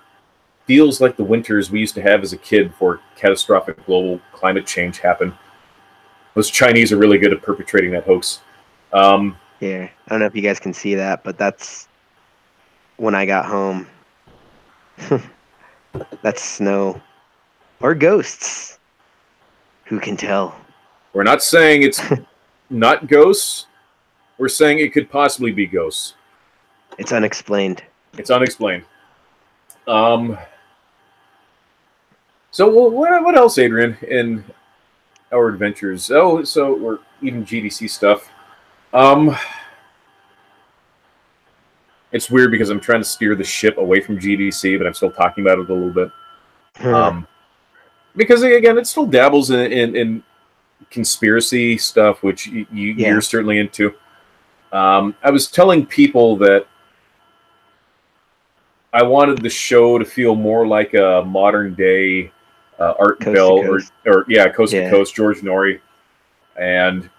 feels like the winters we used to have as a kid before catastrophic global climate change happened. Those Chinese are really good at perpetrating that hoax. Yeah, I don't know if you guys can see that, but that's when I got home. That's snow. Or ghosts. Who can tell? We're not saying it's not ghosts. We're saying it could possibly be ghosts. It's unexplained. It's unexplained. So what else, Adrian, in our adventures? Oh, so we're even GDC stuff. It's weird because I'm trying to steer the ship away from GDC, but I'm still talking about it a little bit. Because again, it still dabbles in conspiracy stuff, which Yeah. you're certainly into. I was telling people that I wanted the show to feel more like a modern day Art Coast to Bell coast. or yeah, Coast to Yeah. Coast, George Norrie, and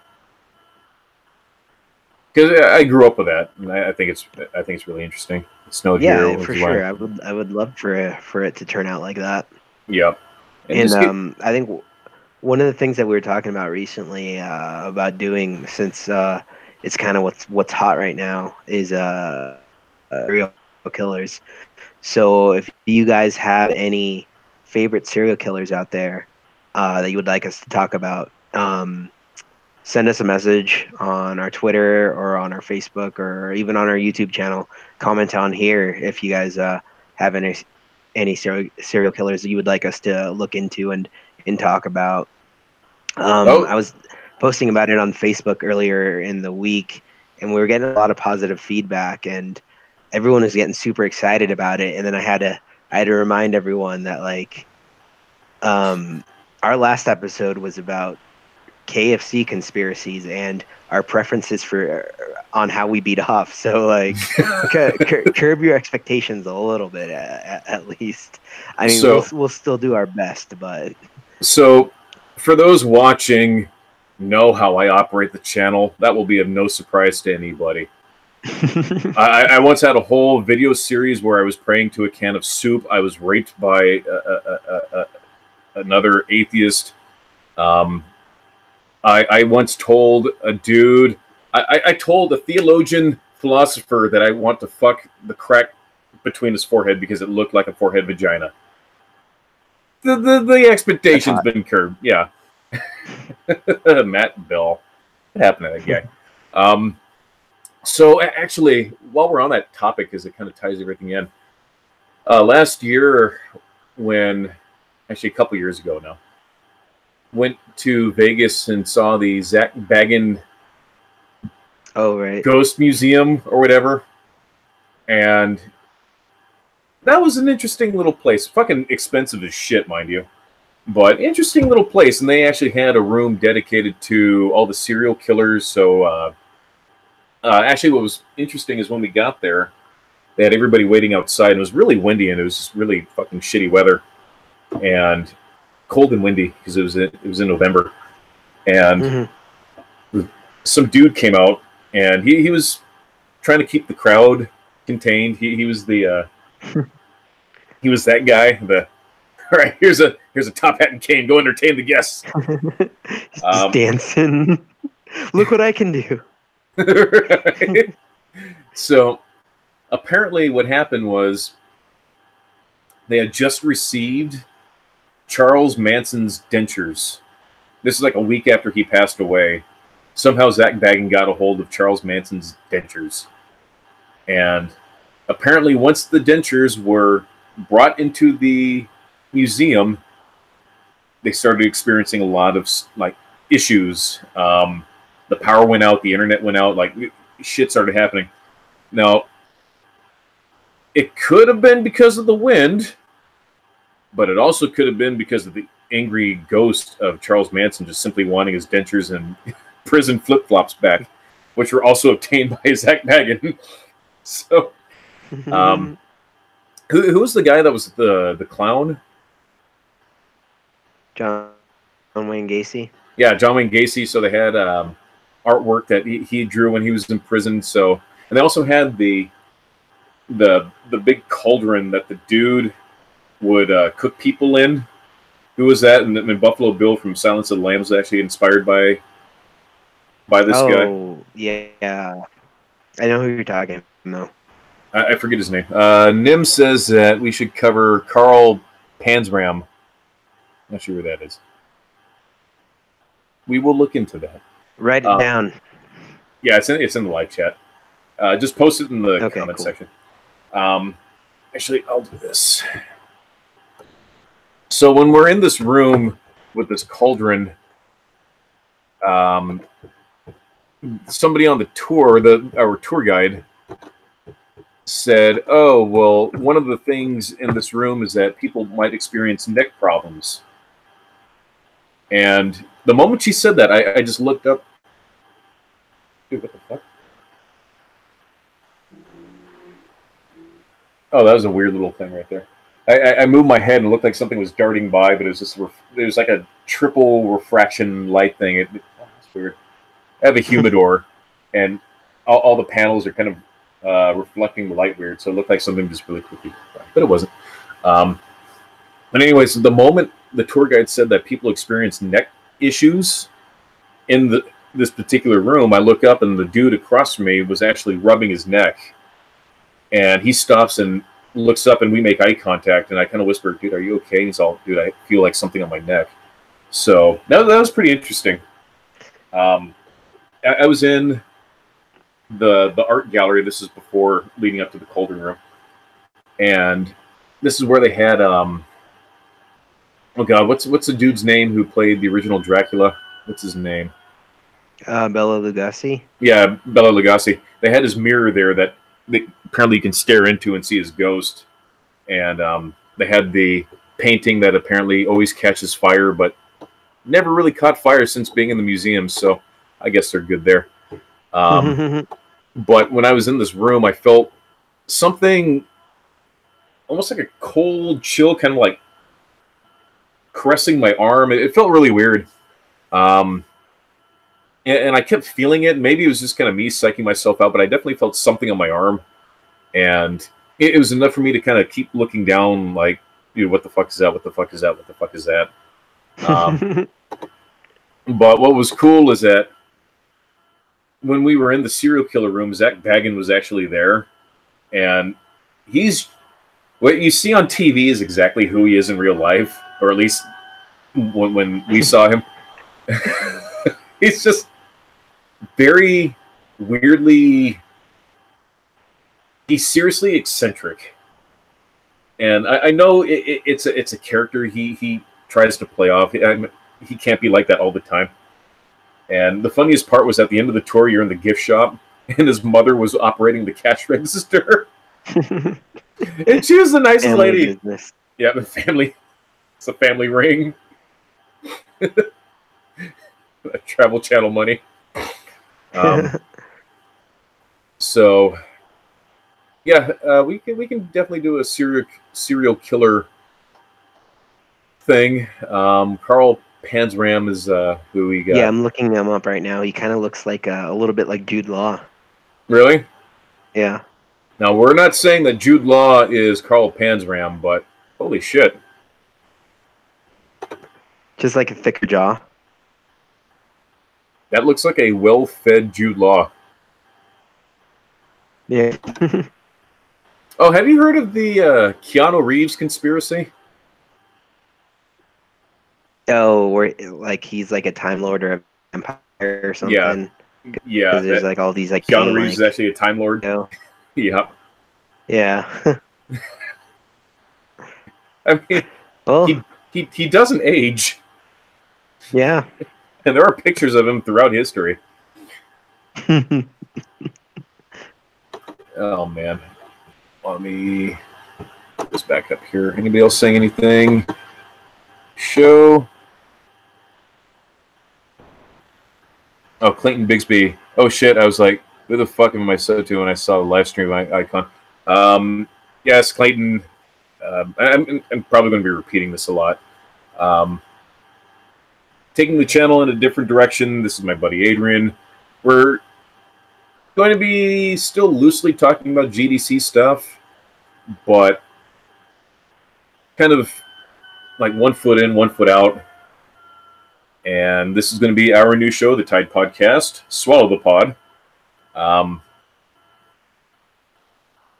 because I grew up with that, and I think it's really interesting. It snowed here. Yeah, Was for when, sure. I would love for it to turn out like that. yeah, and And just get I think one of the things that we were talking about recently about doing, since it's kind of what's hot right now, is serial killers. So if you guys have any favorite serial killers out there that you would like us to talk about, send us a message on our Twitter or on our Facebook or even on our YouTube channel. Comment on here if you guys have any serial killers that you would like us to look into and talk about. oh, I was posting about it on Facebook earlier in the week, and we were getting a lot of positive feedback, and everyone was getting super excited about it. And then I had to remind everyone that like um, our last episode was about KFC conspiracies and our preferences for on how we beat off. So like curb your expectations a little bit at least. I mean, so we'll still do our best, but so for those watching, know how I operate the channel. That will be of no surprise to anybody. I once had a whole video series where I was praying to a can of soup. I was raped by another atheist. Um, I once told a dude, I told a theologian philosopher that I want to fuck the crack between his forehead because it looked like a forehead vagina. The that's expectation's hot. been curbed. Yeah. Matt Bell. What happened to that guy? So actually, while we're on that topic, because it kind of ties everything in, last year, actually a couple years ago now, went to Vegas and saw the Zach Baggin Oh right. Ghost Museum or whatever, and that was an interesting little place. Fucking expensive as shit, mind you, but interesting little place. And they actually had a room dedicated to all the serial killers. So actually, what was interesting is when we got there, they had everybody waiting outside. And it was really windy, and it was just really fucking shitty weather, and cold and windy because it was in November, and some dude came out, and he was trying to keep the crowd contained. He was the he was that guy. The all right, here's a top hat and cane. Go entertain the guests. Just dancing. Look what I can do. Right? So apparently, what happened was they had just received Charles Manson's dentures. This is like a week after he passed away. Somehow Zach Baggin got a hold of Charles Manson's dentures. And apparently once the dentures were brought into the museum, they started experiencing a lot of like issues. The power went out, the internet went out, like shit started happening. Now, it could have been because of the wind, but it also could have been because of the angry ghost of Charles Manson just simply wanting his dentures and prison flip-flops back, which were also obtained by Zach Baggin. So, who was the guy that was the clown? John Wayne Gacy. Yeah, John Wayne Gacy. So they had artwork that he drew when he was in prison. So, and they also had the big cauldron that the dude would cook people in. Who was that? And Buffalo Bill from Silence of the Lambs was actually inspired by this guy. Oh yeah, I know who you're talking about. I forget his name. Nim says that we should cover Carl Panzram. Not sure where that is. We will look into that. Write it down. Yeah, it's in the live chat. Just post it in the comment section. Actually, I'll do this. So when we're in this room with this cauldron, somebody on the tour, our tour guide, said, "Oh, well, one of the things in this room is that people might experience neck problems." And the moment she said that, I just looked up. Dude, what the fuck? Oh, that was a weird little thing right there. I moved my head and it looked like something was darting by, but it was just it was like a triple refraction light thing. It's weird. I have a humidor, and all the panels are kind of reflecting the light weird, so it looked like something just really quickly, but it wasn't. But anyways, the moment the tour guide said that people experience neck issues in this particular room, I look up and the dude across from me was actually rubbing his neck, and he stops and looks up and we make eye contact, and I kind of whisper, "Dude, are you okay?" And he's all, "Dude, I feel like something on my neck." So that was pretty interesting. I was in the art gallery. This is before leading up to the Colden room, and this is where they had oh god, what's the dude's name who played the original Dracula? What's his name? Bela Lugosi. Yeah, Bela Lugosi. They had his mirror there that apparently you can stare into and see his ghost, and they had the painting that apparently always catches fire, but never really caught fire since being in the museum. So I guess they're good there. But when I was in this room, I felt something almost like a cold chill, kind of like caressing my arm. It felt really weird. And I kept feeling it. Maybe it was just kind of me psyching myself out, but I definitely felt something on my arm. And it was enough for me to kind of keep looking down, like, dude, what the fuck is that? What the fuck is that? What the fuck is that? But what was cool is that when we were in the serial killer room, Zach Baggin was actually there. And what you see on TV is exactly who he is in real life, or at least when we saw him. He's just very weirdly, he's seriously eccentric. And I know it's a character he tries to play off. He can't be like that all the time. And the funniest part was at the end of the tour, you're in the gift shop, and his mother was operating the cash register. And she was the nicest Family lady. business. Yeah, the family. It's a family ring. Travel Channel money. So, yeah, we can definitely do a serial killer thing. Carl Panzram is who we got. Yeah, I'm looking him up right now. He kind of looks like a little bit like Jude Law. Really? Yeah. Now, we're not saying that Jude Law is Carl Panzram, but holy shit. Just like a thicker jaw. That looks like a well-fed Jude Law. Yeah. Oh, have you heard of the Keanu Reeves conspiracy? Oh, where like he's like a Time Lord or an Empire or something. Yeah. Because there's like all these like Keanu Reeves is actually a Time Lord. You know? Yeah. Yeah. I mean, well, he doesn't age. Yeah. And there are pictures of him throughout history. Oh, man. Let me just back up here. Anybody else saying anything? Show. Oh, Clayton Bigsby. Oh, shit. I was like, who the fuck am I so to when I saw the live stream icon? Yes, Clayton. I'm probably going to be repeating this a lot. Taking the channel in a different direction. This is my buddy Adrian. We're going to be still loosely talking about GDC stuff, but kind of like 1 foot in, 1 foot out. And this is going to be our new show, the Tyde Podcast, Swallow the Pod.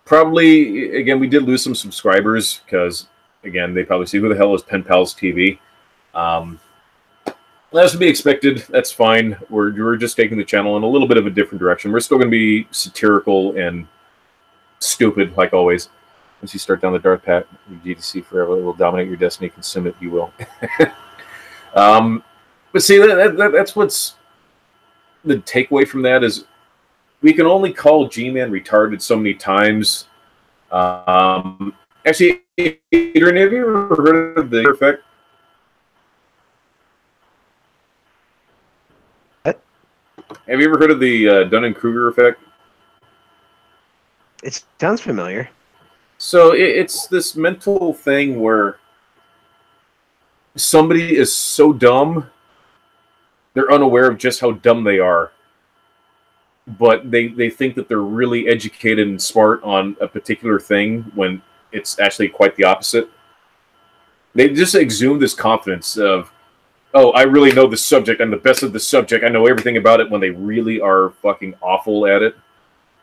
Probably, again, we did lose some subscribers because, again, they probably see who the hell is Palz TV. That's to be expected. That's fine. We're just taking the channel in a little bit of a different direction. We're still going to be satirical and stupid, like always. Once you start down the dark path, GDC forever will dominate your destiny. Consume it, you will. But see, that's what's the takeaway from that is we can only call G-Man retarded so many times. Actually, Adrian, have you ever heard of the effect? Have you ever heard of the Dunning-Kruger effect? It sounds familiar. So it's this mental thing where somebody is so dumb, they're unaware of just how dumb they are. But they think that they're really educated and smart on a particular thing when it's actually quite the opposite. They just exude this confidence of, oh, I really know the subject. I'm the best of the subject. I know everything about it when they really are fucking awful at it.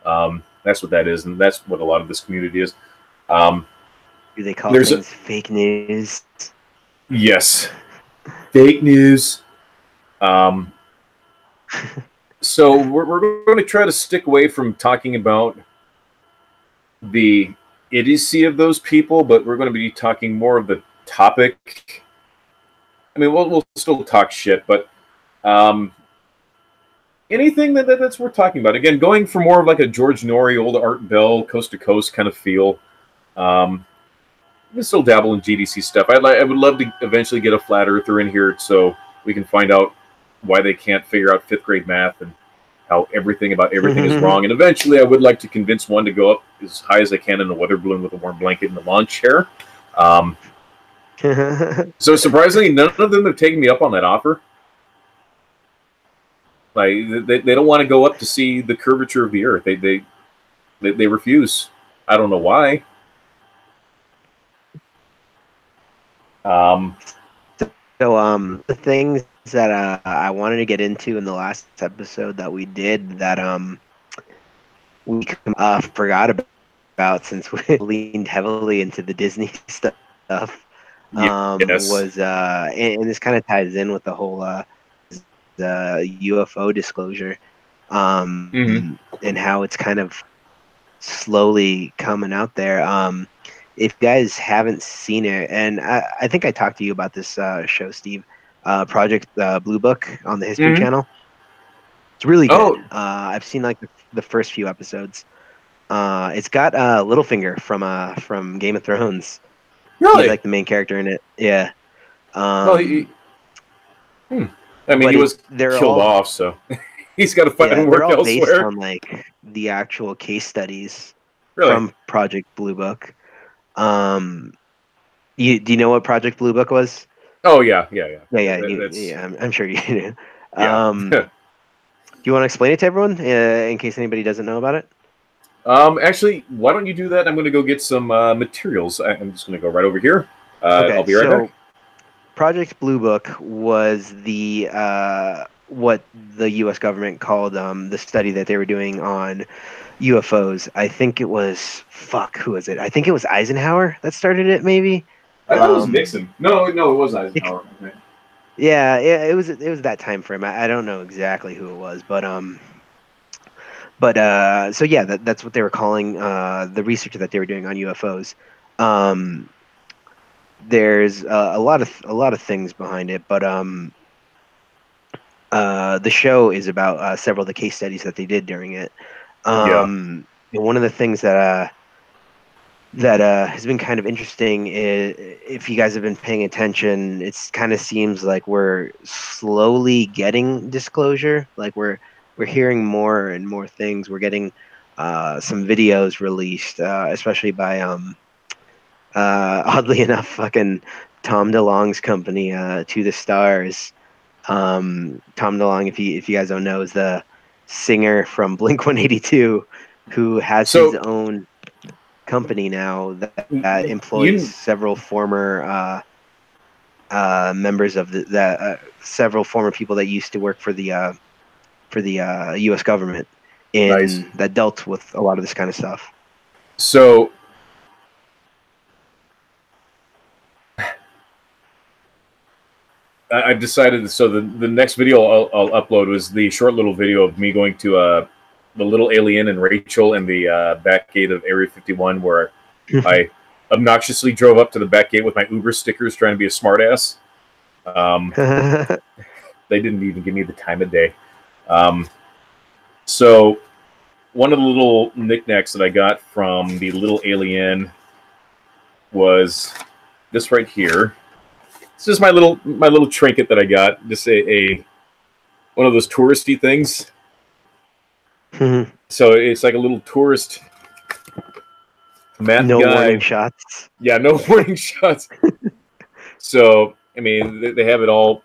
That's what that is, and that's what a lot of this community is. Do they call things fake news? Yes. Fake news. So we're going to try to stick away from talking about the idiocy of those people, but we're going to be talking more of the topic. I mean, we'll still talk shit, but anything that's worth talking about. Again, going for more of like a George Norrie, old Art Bell, coast to coast kind of feel. We still dabble in GDC stuff. I would love to eventually get a flat earther in here so we can find out why they can't figure out 5th grade math and how everything about everything is wrong. And eventually I would like to convince one to go up as high as I can in a weather balloon with a warm blanket in the lawn chair. So surprisingly, none of them have taken me up on that offer. Like they don't want to go up to see the curvature of the Earth. They refuse. I don't know why. The things that I wanted to get into in the last episode that we did that we forgot about since we leaned heavily into the Disney stuff Yes. was and this kind of ties in with the whole the UFO disclosure and how it's kind of slowly coming out there. If you guys haven't seen it, and I think I talked to you about this show, Steve, Project Blue Book on the History Channel. It's really good. Oh. I've seen like the first few episodes. It's got Littlefinger from Game of Thrones. Really? He's like the main character in it. Yeah. I mean, he was killed off, so he's got to find work elsewhere. Based on like the actual case studies from Project Blue Book. Do you know what Project Blue Book was? Oh yeah. I'm sure you do. Do you want to explain it to everyone in case anybody doesn't know about it? Actually, why don't you do that? I'm going to go get some materials. I'm just going to go right over here. Okay, I'll be right back. Project Blue Book was the what the U.S. government called the study that they were doing on UFOs. I think it was who was it? I think it was Eisenhower that started it. Maybe I thought it was Nixon. No, it was Eisenhower. Okay. Yeah, it was that time frame. I don't know exactly who it was, but so yeah, that's what they were calling the research that they were doing on UFOs. There's a lot of things behind it, but the show is about several of the case studies that they did during it. And one of the things that has been kind of interesting is, if you guys have been paying attention, it kind of seems like we're slowly getting disclosure. Like we're hearing more and more things. We're getting some videos released, especially by oddly enough, fucking Tom DeLonge's company, To the Stars. Tom DeLonge, if you guys don't know, is the singer from Blink-182 who has his own company now that employs several former members of several former people that used to work for the U.S. government that dealt with a lot of this kind of stuff. So I've decided. So the next video I'll upload was the short little video of me going to the little alien and Rachel in the back gate of Area 51, where I obnoxiously drove up to the back gate with my Uber stickers, trying to be a smartass. They didn't even give me the time of day. So one of the little knickknacks that I got from the little alien was this right here. It's just my little trinket that I got. Just a one of those touristy things. So it's like a little tourist map No warning guide. shots. Yeah, no warning shots. So I mean, they have it all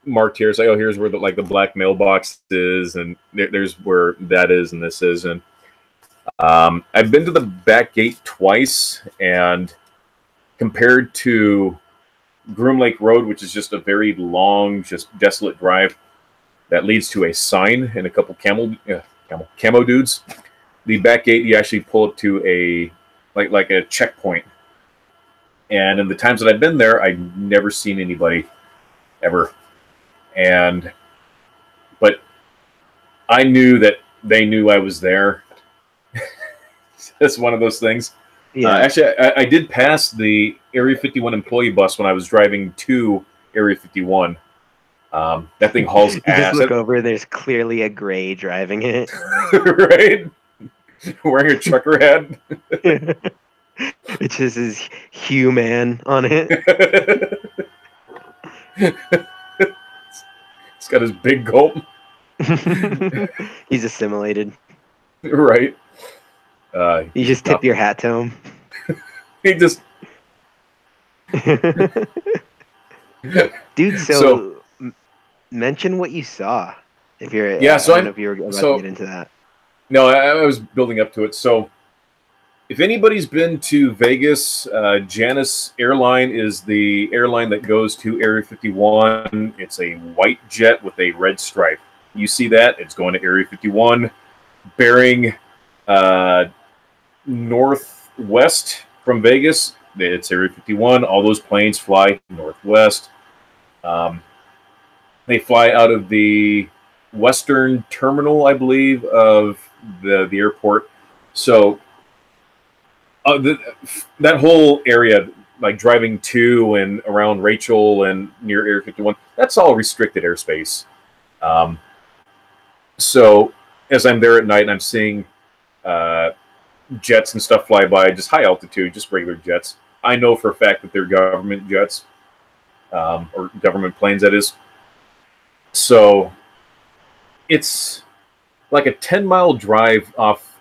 marked here. It's like, oh, here's where the black mailbox is, and there's where that is, and this is, and I've been to the back gate twice, and compared to Groom Lake Road, which is just a very long, just desolate drive that leads to a sign and a couple camo dudes. The back gate, you actually pull up to a like a checkpoint. And in the times that I've been there, I've never seen anybody ever. But I knew that they knew I was there. That's one of those things. Yeah. Actually, I did pass the Area 51 employee bus when I was driving to Area 51. That thing hauls You ass. just look over, there's clearly a gray driving it. Right? Wearing a trucker hat. It just is human on it. It's got his big gulp. He's assimilated. Right. You just tip your hat to him. He just... Dude, so mention what you saw. If you're, yeah, so I don't know if you were about to get into that. No, I was building up to it. So, if anybody's been to Vegas, Janus Airline is the airline that goes to Area 51. It's a white jet with a red stripe. You see that? It's going to Area 51, bearing northwest from Vegas. It's Area 51. All those planes fly northwest. They fly out of the western terminal, I believe, of the airport. So that whole area, like driving to and around Rachel and near Area 51, that's all restricted airspace. So as I'm there at night and I'm seeing jets and stuff fly by, just high altitude, just regular jets, I know for a fact that they're government jets, or government planes, that is. So it's like a 10-mile drive off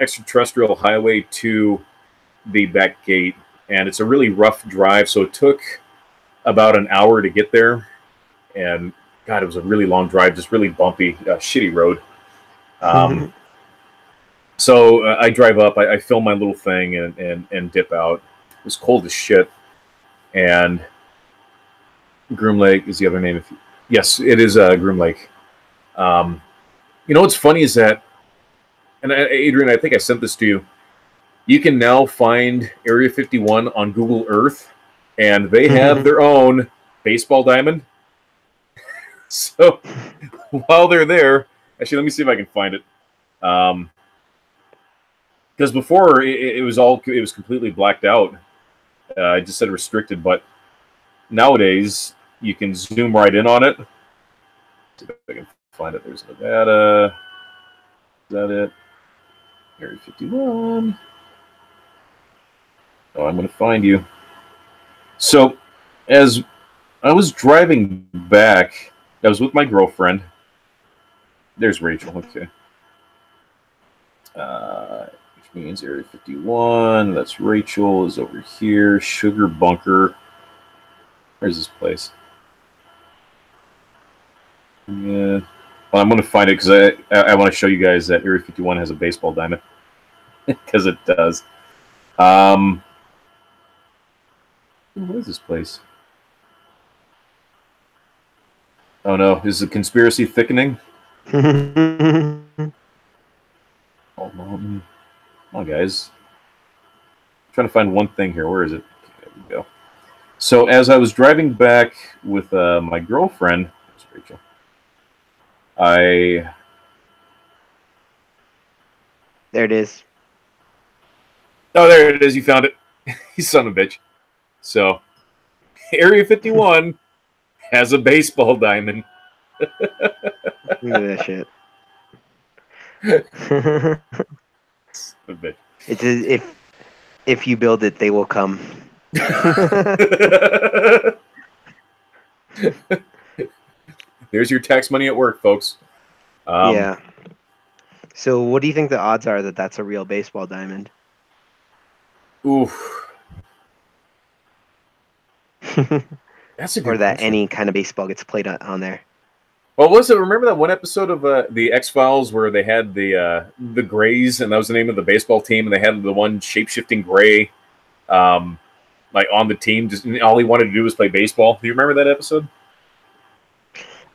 extraterrestrial highway to the back gate, and it's a really rough drive, so it took about an hour to get there. And God, it was a really long drive, just really bumpy, shitty road. So I drive up, I film my little thing and dip out. It was cold as shit. And Groom Lake is the other name. Yes, it is Groom Lake. You know what's funny is that, and Adrian, I think I sent this to you, you can now find Area 51 on Google Earth, and they have their own baseball diamond. So while they're there, actually, let me see if I can find it. Because before it was completely blacked out. I just said restricted, but nowadays you can zoom right in on it. See if I can find it. There's Nevada. Is that it? Area 51. Oh, I'm going to find you. So, as I was driving back, I was with my girlfriend. There's Rachel. Okay. Which means Area 51. That's Rachel is over here. Sugar Bunker. Where's this place? Yeah. Well, I'm going to find it because I want to show you guys that Area 51 has a baseball diamond. Because it does. What is this place? Oh no, is the conspiracy thickening? Oh, mountain. Come on, guys. I'm trying to find one thing here. Where is it? There we go. So as I was driving back with my girlfriend, there's Rachel, There it is. Oh, there it is. You found it. You son of a bitch. So, Area 51 has a baseball diamond. Look at that shit. A bit. It's if you build it, they will come. There's your tax money at work, folks. Yeah. So, what do you think the odds are that that's a real baseball diamond? Oof, that's a Or good that question. any kind of baseball gets played on there? Well, was it? Remember that one episode of the X-Files where they had the Greys, and that was the name of the baseball team, and they had the one shape-shifting Gray, um, like on the team. Just all he wanted to do was play baseball. Do you remember that episode?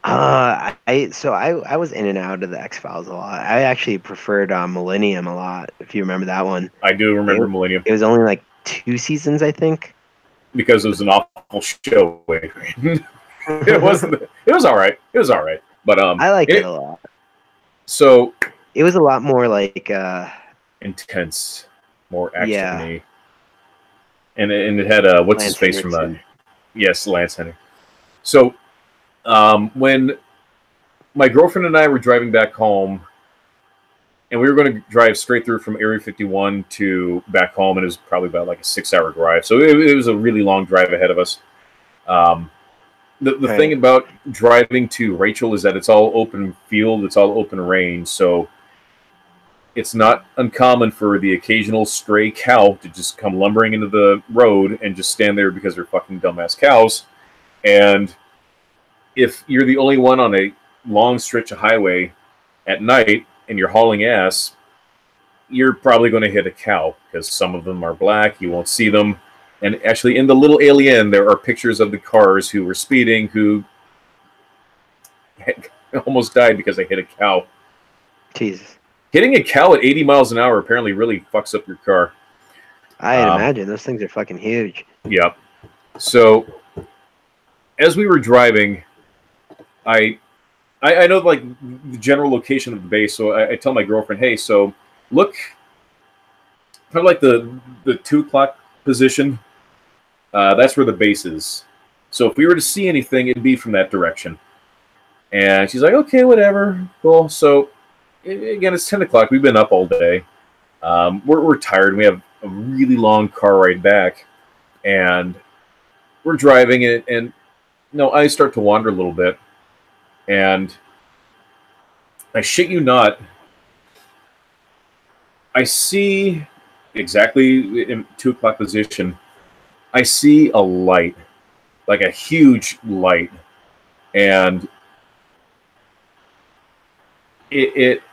I was in and out of the X Files a lot. I actually preferred Millennium a lot. If you remember that one, I do it, remember Millennium it was only like 2 seasons, I think. because it was an awful show. It wasn't. It was all right. It was all right. But I liked it a lot. so It was a lot more like intense, more yeah, actiony, and it had what's his Lance face from Henriksen. yes, Lance Henry. So when my girlfriend and I were driving back home, and we were going to drive straight through from Area 51 to back home, and it was probably about like a 6 hour drive. So it was a really long drive ahead of us. Um, the thing Right. about driving to Rachel is that it's all open field, it's all open range, so it's not uncommon for the occasional stray cow to just come lumbering into the road and just stand there because they're fucking dumbass cows. And if you're the only one on a long stretch of highway at night and you're hauling ass, you're probably going to hit a cow because some of them are black. You won't see them. And actually, in the little alien, there are pictures of the cars who were speeding who almost died because they hit a cow. Jesus. Hitting a cow at 80 miles an hour apparently really fucks up your car. I'd imagine those things are fucking huge. Yeah. So, as we were driving, I know like the general location of the base, so I tell my girlfriend, hey, so look, kind of like the 2 o'clock position. That's where the base is. So if we were to see anything, it'd be from that direction. And she's like, okay, whatever, cool. So again, it's 10 o'clock. We've been up all day. We're tired. We have a really long car ride back, and we're driving it, and no, I start to wander a little bit, and I shit you not, I see exactly in 2 o'clock position. I see a light, like a huge light, and it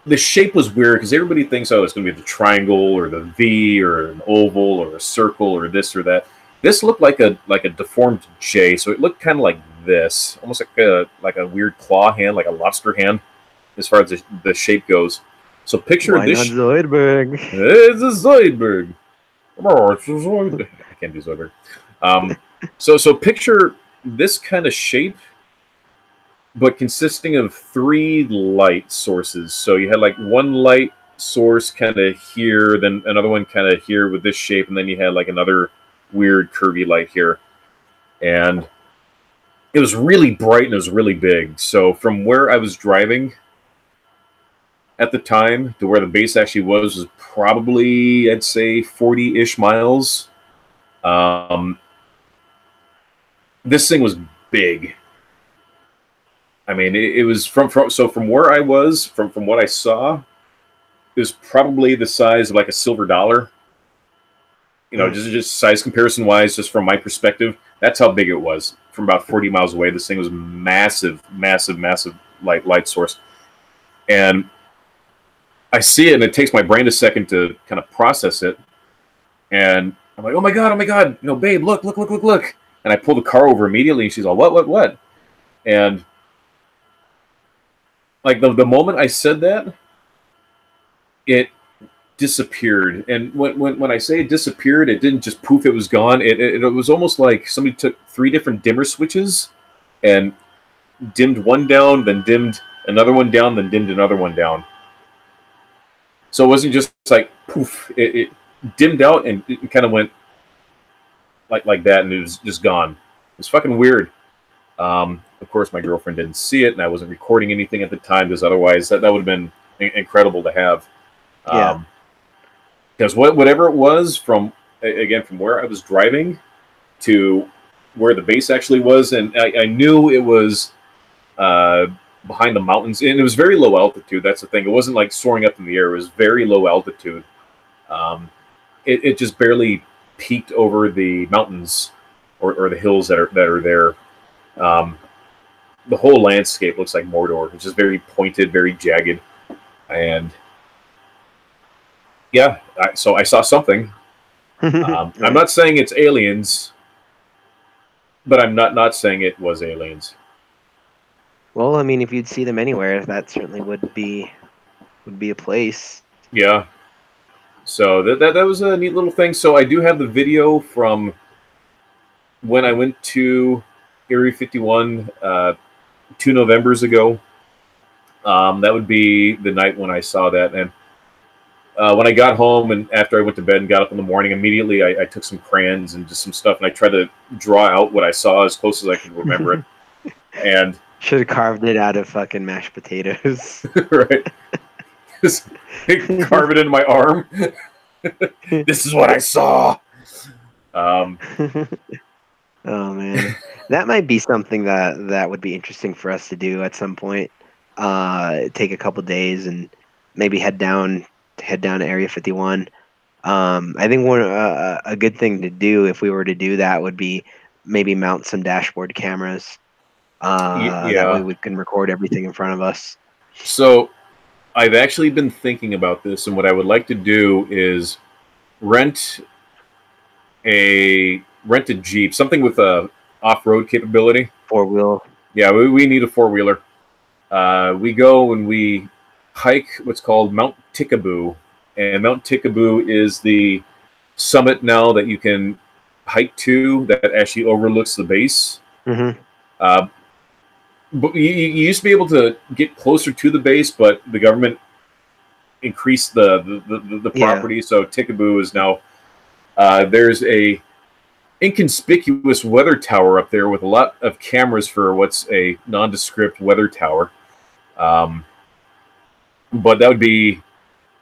the shape was weird because everybody thinks, oh, it's going to be the triangle or the V or an oval or a circle or this or that. This looked like a deformed J, so it looked kind of like this, almost like a weird claw hand, like a lobster hand, as far as the shape goes. So picture Why this. not Zoidberg? It's a Zoidberg. Oh, it's a Zoidberg. I can't do Zoidberg. So picture this kind of shape, but consisting of 3 light sources. So you had like one light source kind of here, then another one kind of here with this shape, and then you had like another weird curvy light here. And it was really bright and it was really big. So from where I was driving at the time to where the base actually was probably, I'd say, 40-ish miles. This thing was big. I mean, it was from where I was, from what I saw, it was probably the size of like a silver dollar. You know, just size comparison wise, just from my perspective, that's how big it was. From about 40 miles away, this thing was massive, massive, massive light source. And I see it, and it takes my brain a second to kind of process it. And I'm like, oh my god, you know, babe, look. And I pull the car over immediately, and she's all, what? And like the moment I said that, it disappeared. And when I say it disappeared, it didn't just poof, it was gone. It was almost like somebody took 3 different dimmer switches and dimmed one down, then dimmed another one down, then dimmed another one down. So it wasn't just like poof, it dimmed out and it kind of went like that, and it was just gone. It was fucking weird. Of course, my girlfriend didn't see it, and I wasn't recording anything at the time because otherwise that would have been incredible to have. Yeah. Because whatever it was, from where I was driving to where the base actually was, and I knew it was behind the mountains, and it was very low altitude. That's the thing. It wasn't like soaring up in the air. It was very low altitude. It just barely peaked over the mountains or the hills that are there. The whole landscape looks like Mordor. It's just very pointed, very jagged, and yeah. So I saw something. I'm not saying it's aliens, but I'm not saying it was aliens. Well, I mean, if you'd see them anywhere, that certainly would be a place. Yeah. So that was a neat little thing. So I do have the video from when I went to Area 51 2 Novembers ago. That would be the night when I saw that. And when I got home and after I went to bed and got up in the morning, immediately I took some crayons and just some stuff, and I tried to draw out what I saw as close as I could remember it. And should have carved it out of fucking mashed potatoes. Right. Just carve it into my arm. This is what I saw. Oh man, that might be something that would be interesting for us to do at some point. Take a couple days and maybe head down to Area 51. I think a good thing to do if we were to do that would be maybe mount some dashboard cameras. That way we can record everything in front of us. So I've actually been thinking about this, and what I would like to do is rent a Jeep, something with a off-road capability. 4-wheel. Yeah, we need a 4-wheeler. We go and we hike what's called Mount Tikaboo, and Mount Tikaboo is the summit now that you can hike to that actually overlooks the base. Mm-hmm. But you used to be able to get closer to the base, but the government increased the property, yeah. So Tikaboo is now there's a inconspicuous weather tower up there with a lot of cameras for what's a nondescript weather tower. But that would be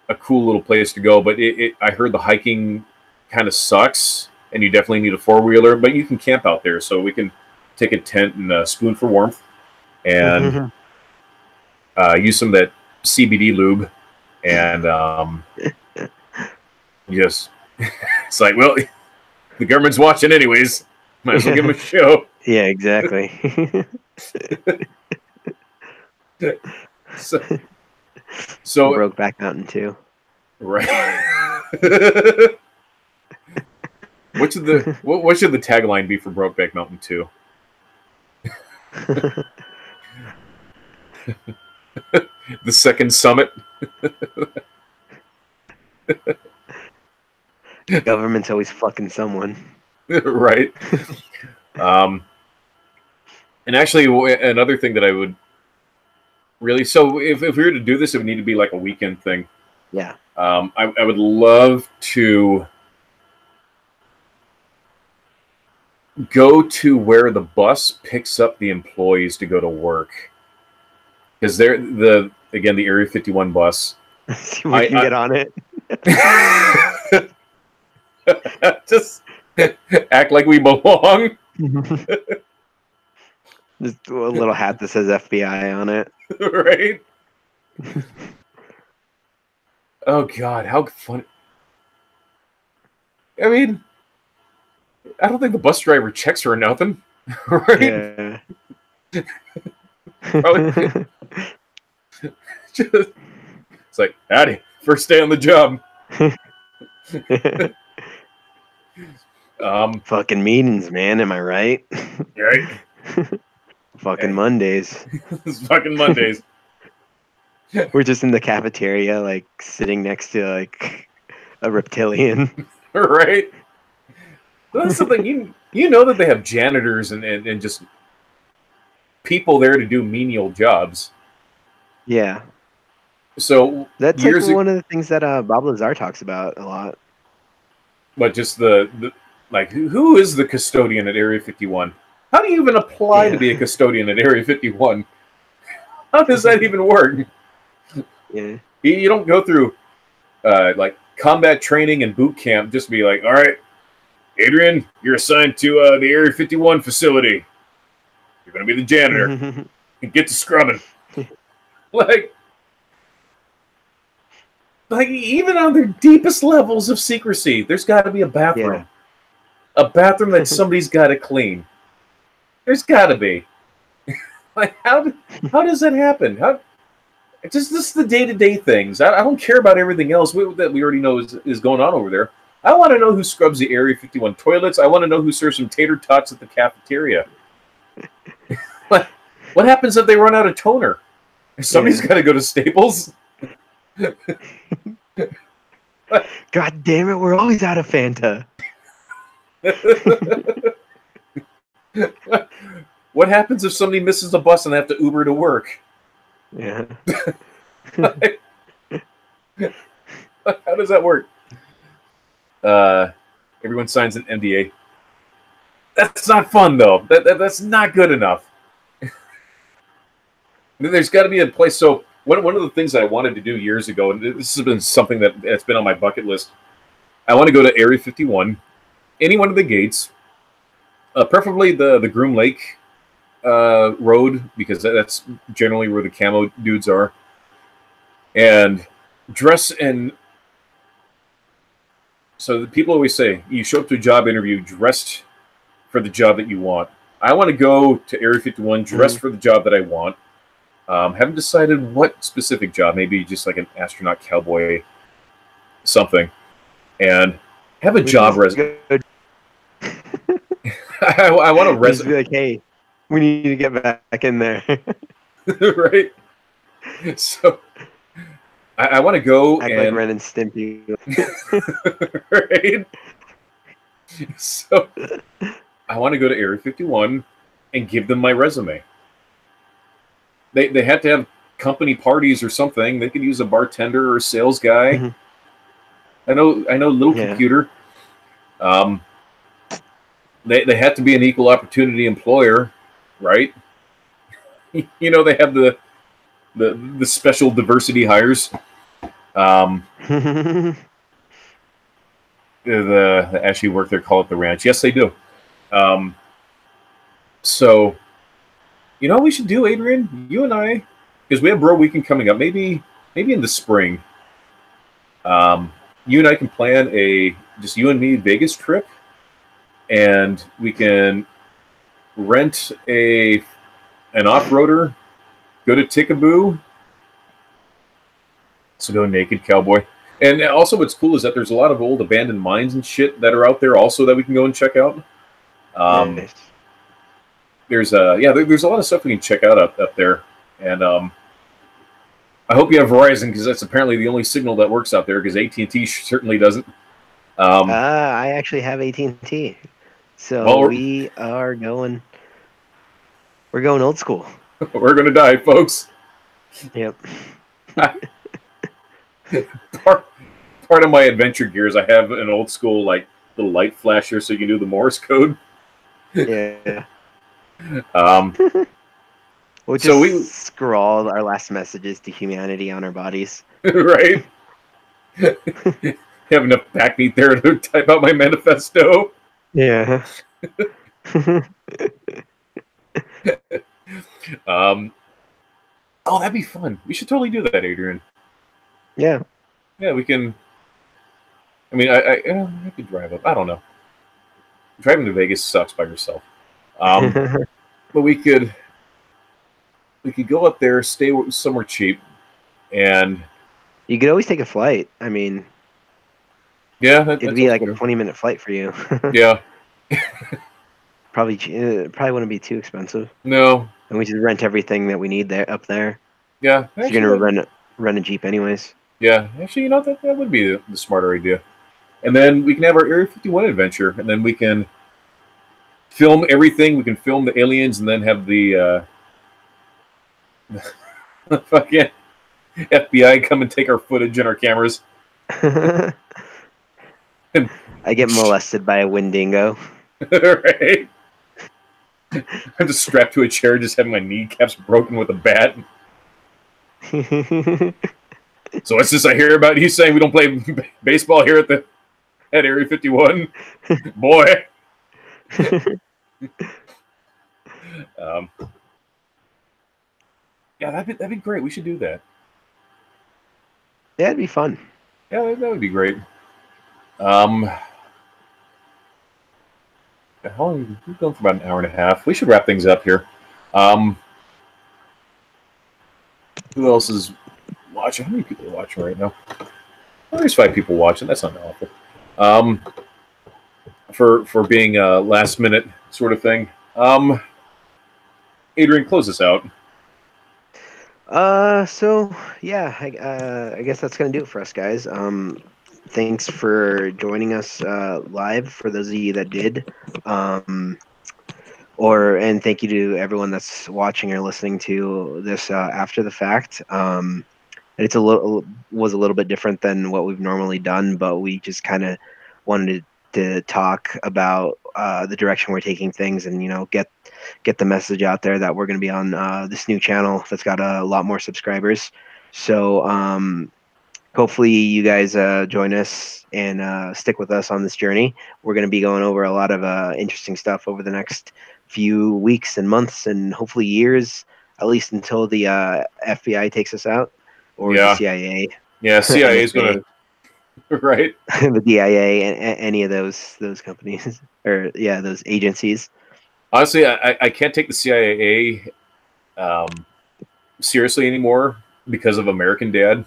a cool little place to go. But I heard the hiking kind of sucks, and you definitely need a 4-wheeler. But you can camp out there, so we can take a tent and a spoon for warmth. And use some of that CBD lube, and yes, it's like, well, the government's watching anyways. Might as well give them a show. Yeah, exactly. so Brokeback Mountain 2. Right. What should the tagline be for Brokeback Mountain 2? The second summit. Government's always fucking someone. Right. And actually, another thing that I would really... So if we were to do this, it would need to be like a weekend thing. Yeah. I would love to go to where the bus picks up the employees to go to work. Because they're the Area 51 bus. See if we can get on it. Just act like we belong. Just a little hat that says FBI on it. Right? Oh God, how funny! I mean, I don't think the bus driver checks her or nothing, right? Yeah. Probably. It's like, howdy, first day on the job. Fucking meetings, man. Am I right? Right. Fucking Mondays. It's fucking Mondays. We're just in the cafeteria, like sitting next to like a reptilian. Right. That's something you know that they have janitors and just people there to do menial jobs. Yeah. So that's like one of the things that Bob Lazar talks about a lot. But just the like, who is the custodian at Area 51? How do you even apply to be a custodian at Area 51? How does that even work? Yeah. You don't go through like combat training and boot camp just to be like, all right, Adrian, you're assigned to the Area 51 facility. You're going to be the janitor. And get to scrubbing. like even on their deepest levels of secrecy, there's got to be a bathroom. A bathroom that somebody's got to clean. There's got to be. Like, how does that happen? Just this is the day-to-day things. I don't care about everything else that we already know is going on over there. I want to know who scrubs the Area 51 toilets. I want to know who serves some tater tots at the cafeteria. What happens if they run out of toner? Somebody's got to go to Staples. God damn it, we're always out of Fanta. What happens if somebody misses the bus and they have to Uber to work? Yeah. How does that work? Everyone signs an NDA. That's not fun, though. That's not good enough. There's got to be a place. So one of the things that I wanted to do years ago, and this has been something that's been on my bucket list, I want to go to Area 51, any one of the gates, preferably the Groom Lake road, because that's generally where the camo dudes are, and dress in. So the people always say, you show up to a job interview dressed for the job that you want. I want to go to Area 51 dressed for the job that I want. Haven't decided what specific job, maybe just like an astronaut, cowboy, something. And have a job resume. I want a resume. Be like, hey, we need to get back in there. Right? So I want to go act and like Ren and Stimpy. Right? So I want to go to Area 51 and give them my resume. They have to have company parties or something. They could use a bartender or a sales guy. Mm-hmm. I know, little computer. They have to be an equal opportunity employer, right? You know, they have the special diversity hires. The actually work there, call it the ranch. Yes, they do. So, you know what we should do, Adrian? You and I, because we have Bro Weekend coming up. Maybe in the spring. You and I can plan just you and me Vegas trip, and we can rent an off-roader, go to Tickaboo. So go naked cowboy. And also what's cool is that there's a lot of old abandoned mines and shit that are out there also that we can go and check out. Nice. There's a lot of stuff we can check out up there. And I hope you have Verizon, because that's apparently the only signal that works out there, because AT&T certainly doesn't. I actually have AT&T. So we are going... We're going old school. We're going to die, folks. Yep. Part of my adventure gear is I have an old school, like, little light flasher so you can do the Morse code. Yeah. We'll just we scrawl our last messages to humanity on our bodies. Right? Have enough backbeat there to type out my manifesto. Yeah. Oh, that'd be fun. We should totally do that, Adrian. Yeah. Yeah, we can. I mean, I could drive up. I don't know. Driving to Vegas sucks by yourself. But we could go up there, stay somewhere cheap, and you could always take a flight. I mean, yeah, it'd be like a 20-minute flight for you. Yeah. Probably wouldn't be too expensive. No. And we just rent everything that we need up there. Yeah. So you're gonna rent a Jeep anyways. Yeah. Actually, you know, that would be the smarter idea. And then we can have our Area 51 adventure, and then we can film everything. We can film the aliens, and then have the fucking FBI come and take our footage and our cameras. I get molested by a Wendigo. Right. I'm just strapped to a chair, just having my kneecaps broken with a bat. So what's this I hear about you saying we don't play baseball here at Area 51? Boy. Yeah, that'd be great. We should do that. Yeah, it'd be fun. Yeah, that would be great. Um, how long? We've gone for about an hour and a half. We should wrap things up here. Um, who else is watching? How many people are watching right now? Well, there's 5 people watching. That's not awful. Um, for being a last minute sort of thing. Adrian, close us out. So yeah, I guess that's gonna do it for us, guys. Thanks for joining us live for those of you that did. Um, and thank you to everyone that's watching or listening to this after the fact. It's was a little bit different than what we've normally done, but we just kind of wanted to talk about the direction we're taking things, and get the message out there that we're going to be on this new channel that's got a lot more subscribers. So hopefully you guys join us and stick with us on this journey. We're going to be going over a lot of interesting stuff over the next few weeks and months, and hopefully years, at least until the FBI takes us out, or the Yeah, CIA, yeah. CIA is gonna right. the DIA, and any of those companies, or yeah, those agencies. Honestly, I can't take the CIA seriously anymore because of American Dad.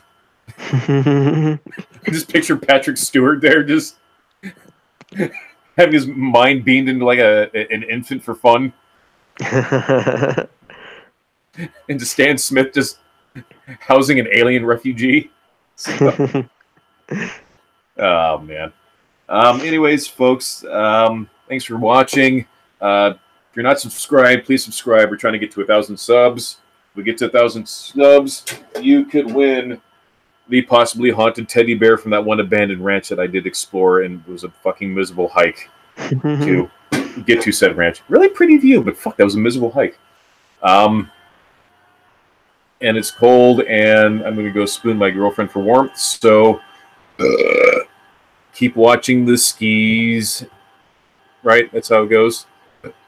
I just picture Patrick Stewart there, just having his mind beamed into like an infant for fun, and to Stan Smith just housing an alien refugee. So, oh man. Anyways, folks, thanks for watching. If you're not subscribed, please subscribe. We're trying to get to 1,000 subs. If we get to 1,000 subs, you could win the possibly haunted teddy bear from that one abandoned ranch that I did explore, and it was a fucking miserable hike to get to said ranch. Really pretty view, but fuck, that was a miserable hike. And it's cold, and I'm going to go spoon my girlfriend for warmth, so keep watching the skis. Right? That's how it goes.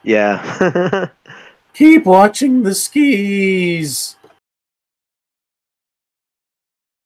Yeah. Keep watching the skis.